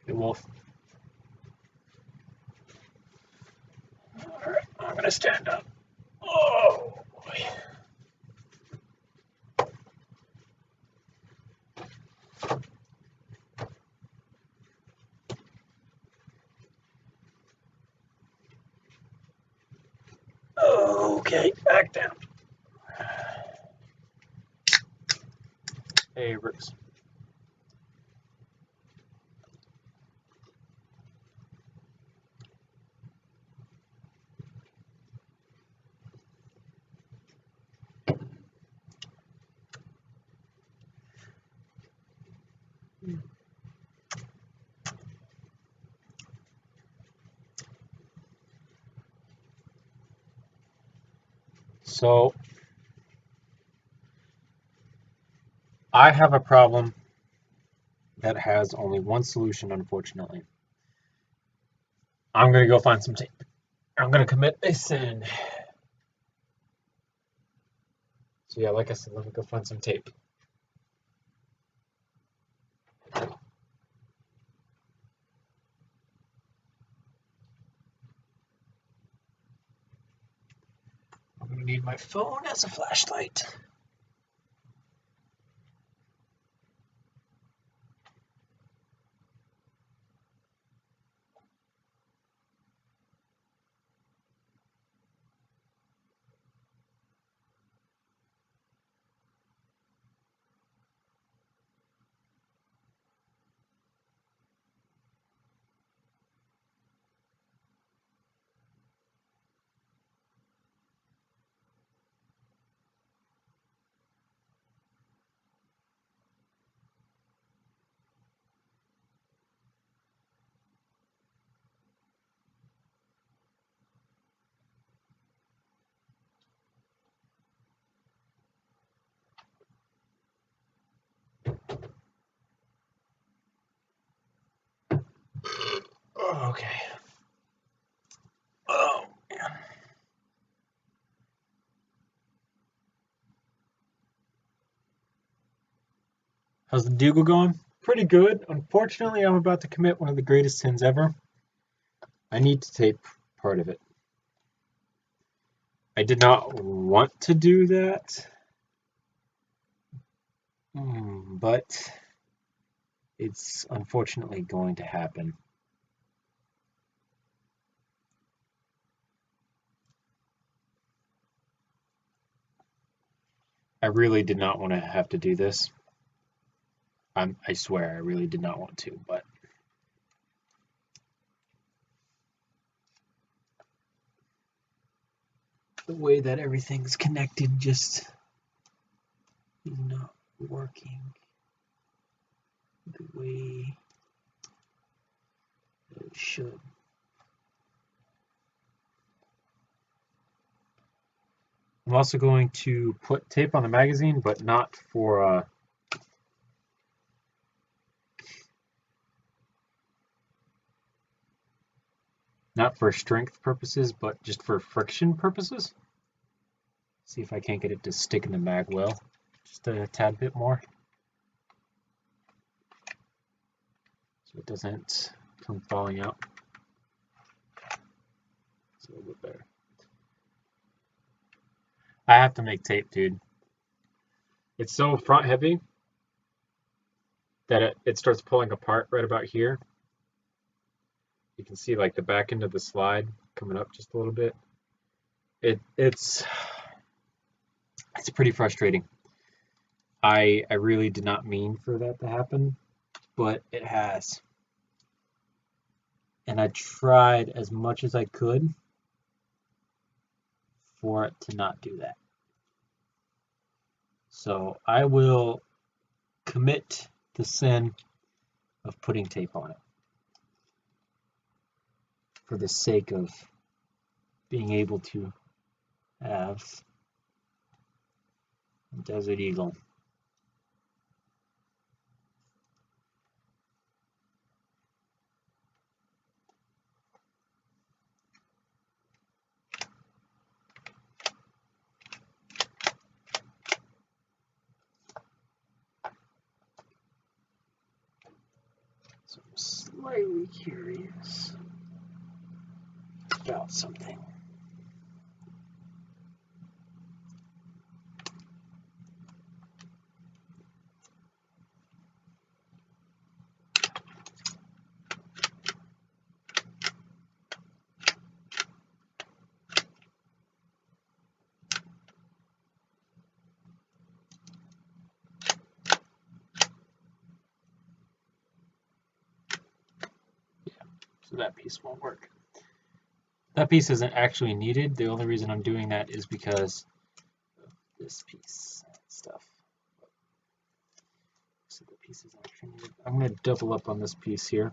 Hey, Wolf. Alright, I'm going to stand up. Oh, boy. Okay, back down. Hey, Brooks. So I have a problem that has only one solution, unfortunately. I'm gonna go find some tape. I'm gonna commit a sin. So yeah, like I said, let me go find some tape. I'm gonna need my phone as a flashlight. Okay. Oh man. How's the Dougal going? Pretty good. Unfortunately, I'm about to commit one of the greatest sins ever. I need to tape part of it. I did not want to do that, but it's unfortunately going to happen. I really did not want to have to do this. I swear I really did not want to, but the way that everything's connected just is not working the way it should. I'm also going to put tape on the magazine, but not for strength purposes, but just for friction purposes. See if I can't get it to stick in the mag well, just a tad bit more, so it doesn't come falling out. It's a little bit better. I have to make tape, dude. It's so front heavy that it starts pulling apart right about here. You can see like the back end of the slide coming up just a little bit. It's pretty frustrating. I really did not mean for that to happen, but it has. And I tried as much as I could for it to not do that. So I will commit the sin of putting tape on it for the sake of being able to have Desert Eagle. So I'm slightly curious about something. So that piece won't work. That piece isn't actually needed. The only reason I'm doing that is because of this piece stuff. So the piece is actually needed. I'm going to double up on this piece here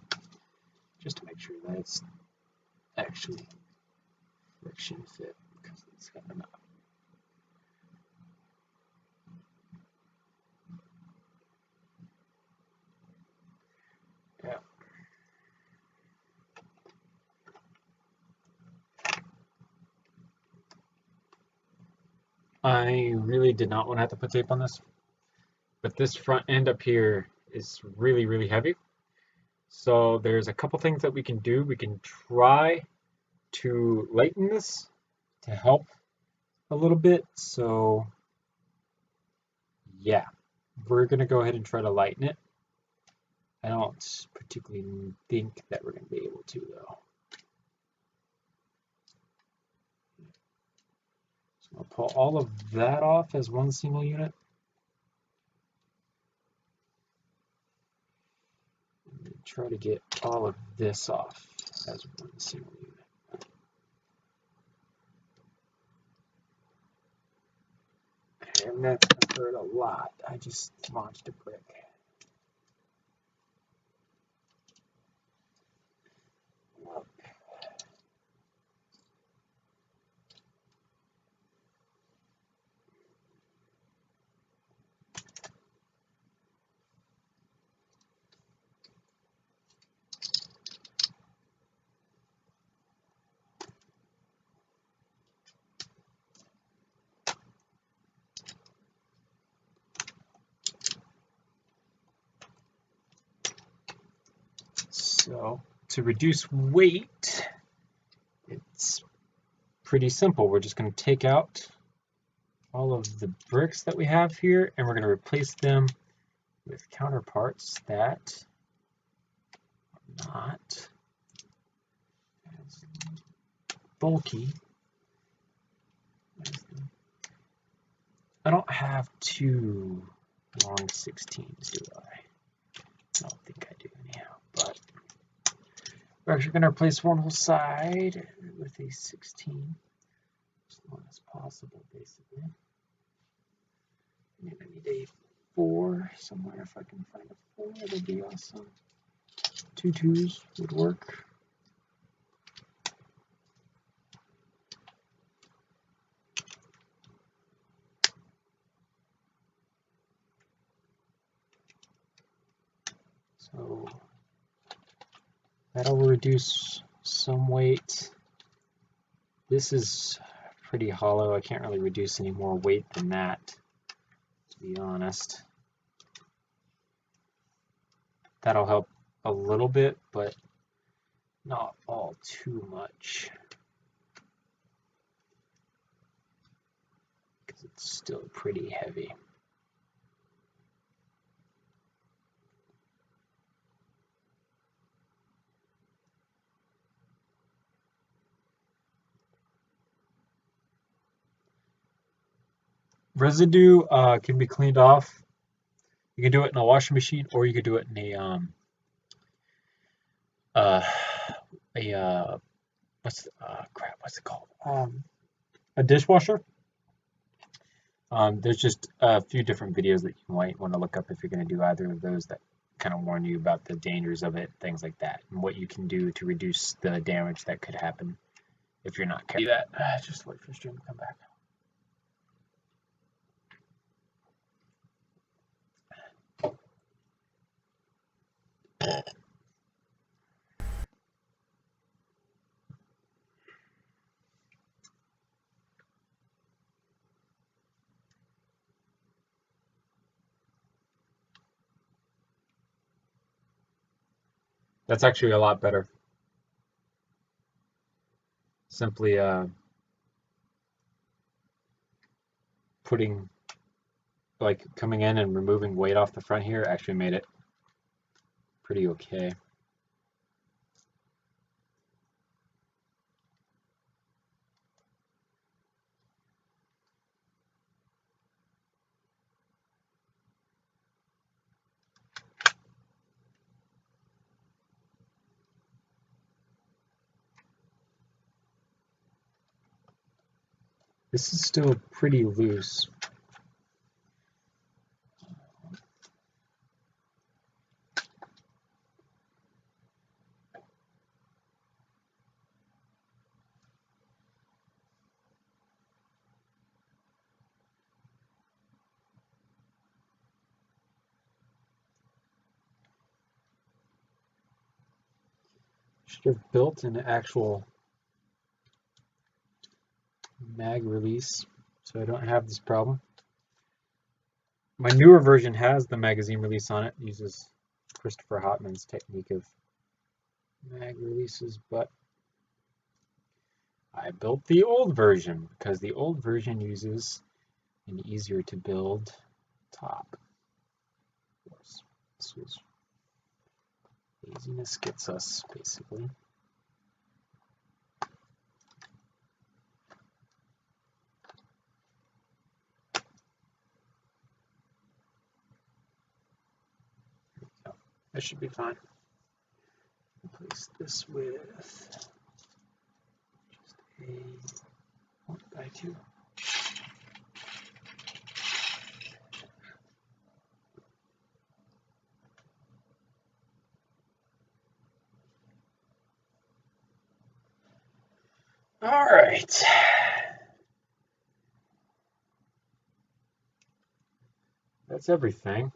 just to make sure that it's actually friction fit, because it's got enough. I really did not want to have to put tape on this, but this front end up here is really, really heavy. So there's a couple things that we can do. We can try to lighten this to help a little bit. So yeah, we're gonna go ahead and try to lighten it. I don't particularly think that we're gonna be able to though. So I'll pull all of that off as one single unit. And try to get all of this off as one single unit. And that's gonna hurt a lot. I just launched a brick. So to reduce weight, it's pretty simple. We're just going to take out all of the bricks that we have here, and we're going to replace them with counterparts that are not as bulky. I don't have two long 16s, do I? I don't think I do anyhow, but we're actually going to replace one whole side with a 16, as long as possible, basically. And I need a 4 somewhere. If I can find a 4, that'd be awesome. 2 2s would work. So that'll reduce some weight. This is pretty hollow. I can't really reduce any more weight than that, to be honest. That'll help a little bit, but not all too much, because it's still pretty heavy. Residue can be cleaned off. You can do it in a washing machine, or you could do it in what's it called? A dishwasher. There's just a few different videos that you might want to look up if you're going to do either of those that kind of warn you about the dangers of it, things like that, and what you can do to reduce the damage that could happen if you're not careful. Just wait for the stream to come back. That's actually a lot better. Simply putting, like, coming in and removing weight off the front here actually made it pretty okay. This is still pretty loose. Should have built an actual mag release. so I don't have this problem. My newer version has the magazine release on it. It uses Christopher Hotman's technique of mag releases, but I built the old version because the old version uses an easier to build top. Of course, this was laziness gets us basically. That should be fine. Replace this with just a 1x2. All right. That's everything.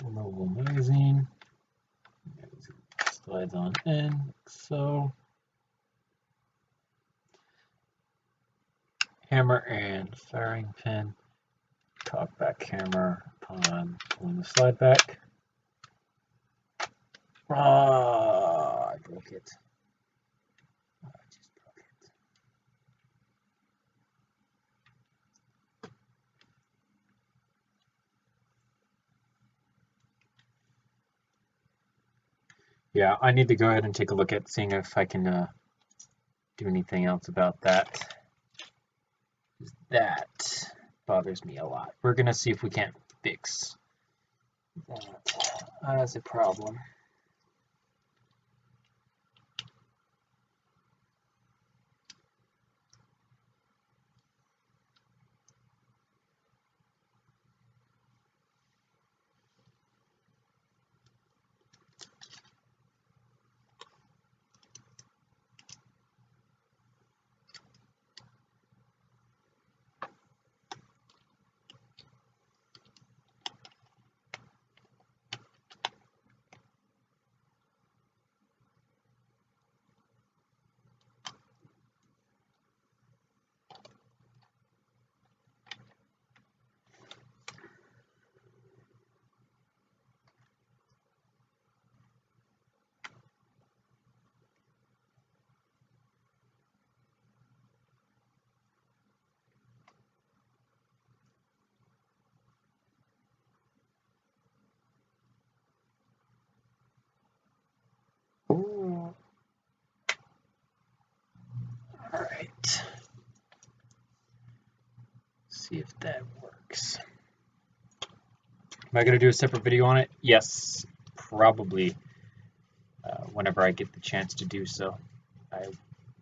Removable magazine. Slides on in, like so. Hammer and firing pin. Talkback hammer upon pulling the slide back. I broke it. I just broke it. Yeah, I need to go ahead and take a look at seeing if I can do anything else about that. That bothers me a lot. We're gonna see if we can't fix that as a problem. All right. See if that works. Am I going to do a separate video on it? Yes, probably. Whenever I get the chance to do so, I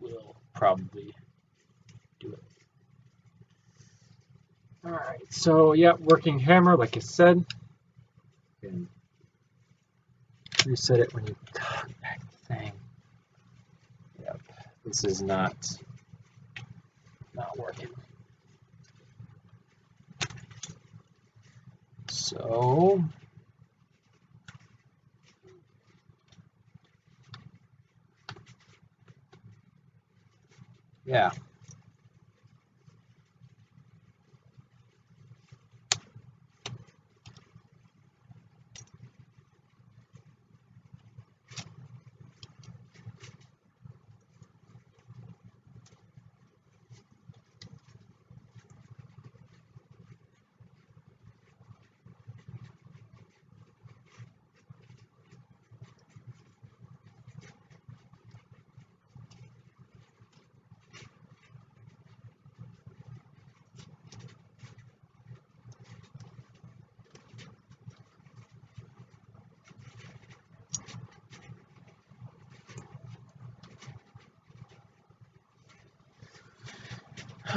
will probably do it. All right, so yeah, working hammer, like I said. And reset it when you talk back the thing. Yep, this is not working. So yeah.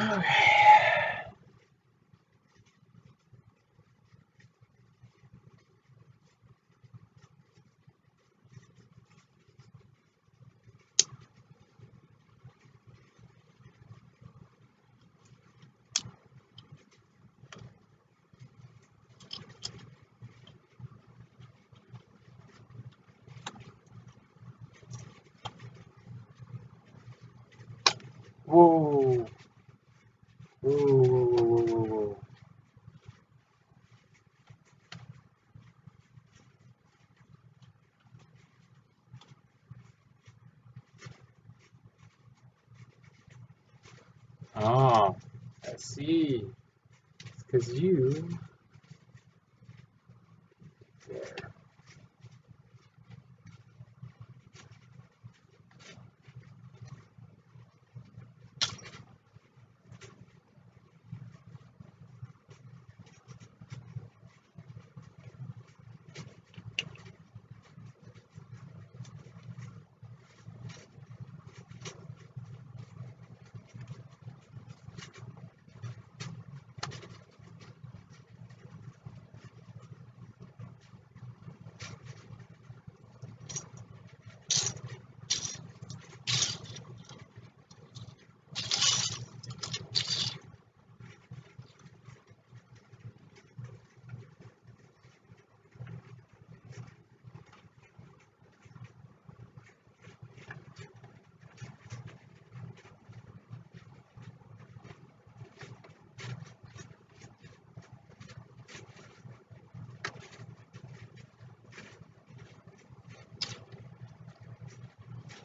Okay. see. It's because you... There.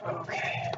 Okay.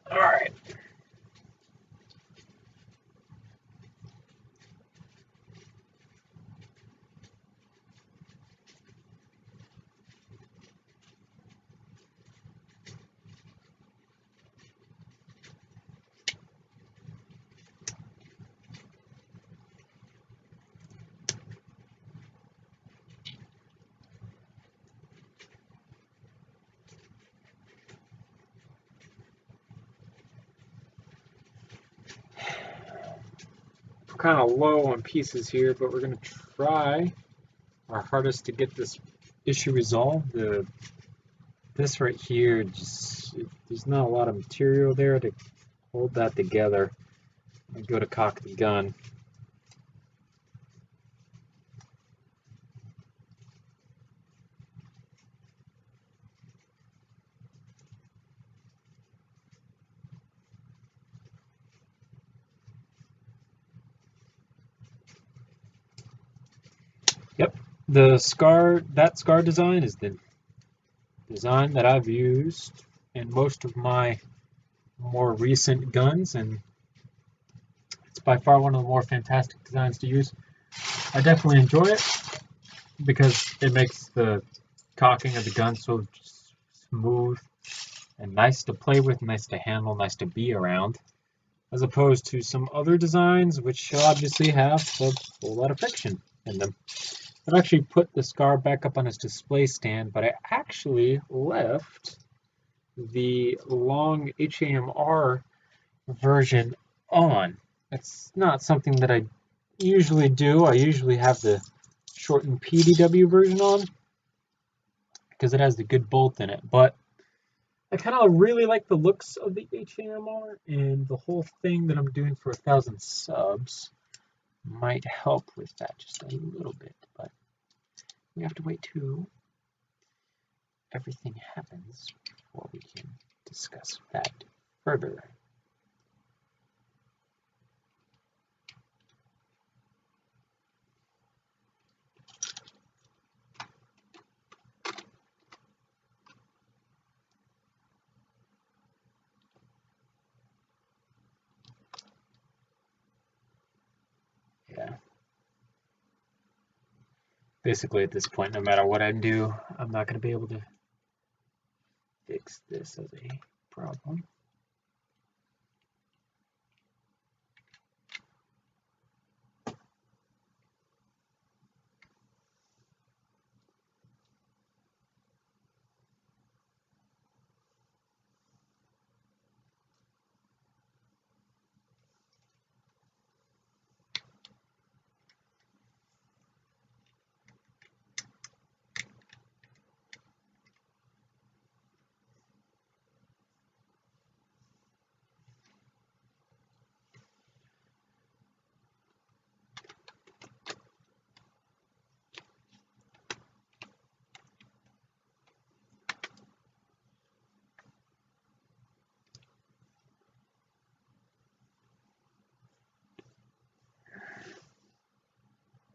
All right. Kind of low on pieces here, but we're going to try our hardest to get this issue resolved. This right here, there's not a lot of material there to hold that together. I go to cock the gun. Yep, that scar design is the design that I've used in most of my more recent guns, and it's by far one of the more fantastic designs to use. I definitely enjoy it because it makes the cocking of the gun so smooth and nice to play with, nice to handle, nice to be around. as opposed to some other designs which obviously have a whole lot of friction in them. I've actually put the scar back up on its display stand, but I actually left the long HAMR version on. It's not something that I usually do. I usually have the shortened PDW version on because it has the good bolt in it, but I kind of really like the looks of the HAMR, and the whole thing that I'm doing for 1,000 subs might help with that just a little bit, but we have to wait till everything happens before we can discuss that further. Yeah. Basically, at this point, no matter what I do, I'm not going to be able to fix this as a problem.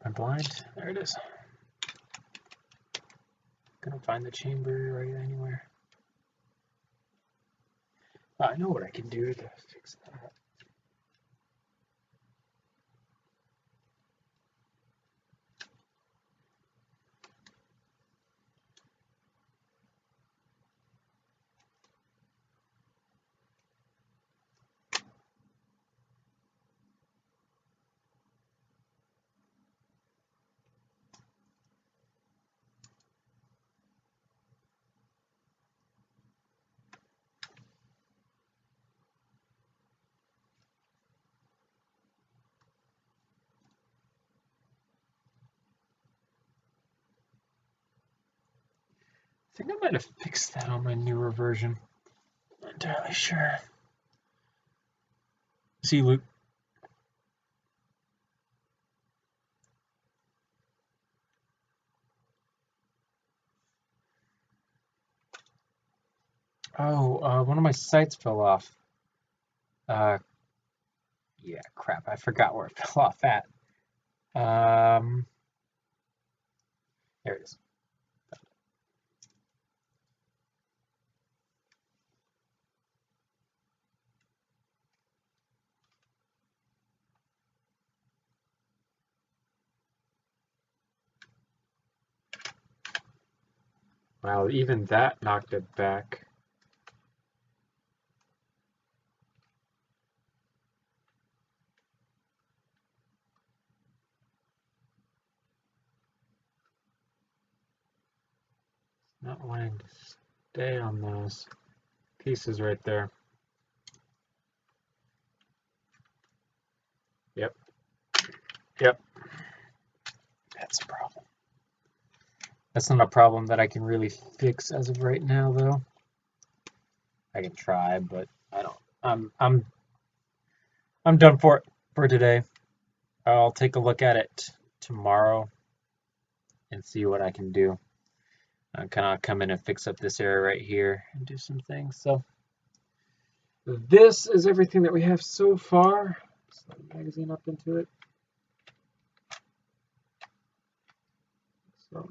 I'm blind. There it is. Couldn't find the chamber right anywhere. Oh, I know what I can do to fix that. I think I might have fixed that on my newer version. Not entirely sure. See, Luke. Oh, one of my sites fell off. Yeah, crap. I forgot where it fell off at. There it is. Wow, even that knocked it back. Not wanting to stay on those pieces right there. Yep. That's a problem. That's not a problem that I can really fix as of right now, though. I can try, but I don't. I'm done for today. I'll take a look at it tomorrow and see what I can do. I'm kind of come in and fix up this area right here and do some things. So this is everything that we have so far. Slide the magazine up into it. So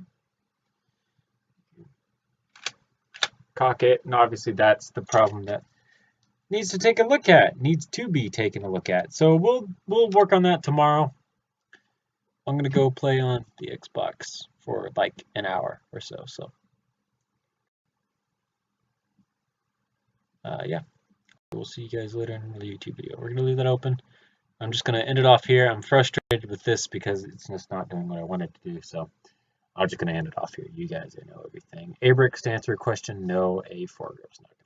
cock it, and obviously that's the problem that needs to take a look at. Needs to be taken a look at. So we'll work on that tomorrow. I'm gonna go play on the Xbox for like an hour or so. So yeah. we'll see you guys later in the YouTube video. We're going to leave that open. I'm just going to end it off here. I'm frustrated with this because it's just not doing what I wanted to do. So I'm just going to end it off here. You guys, I know everything. Abrix, to answer a question, no. A4 goes next.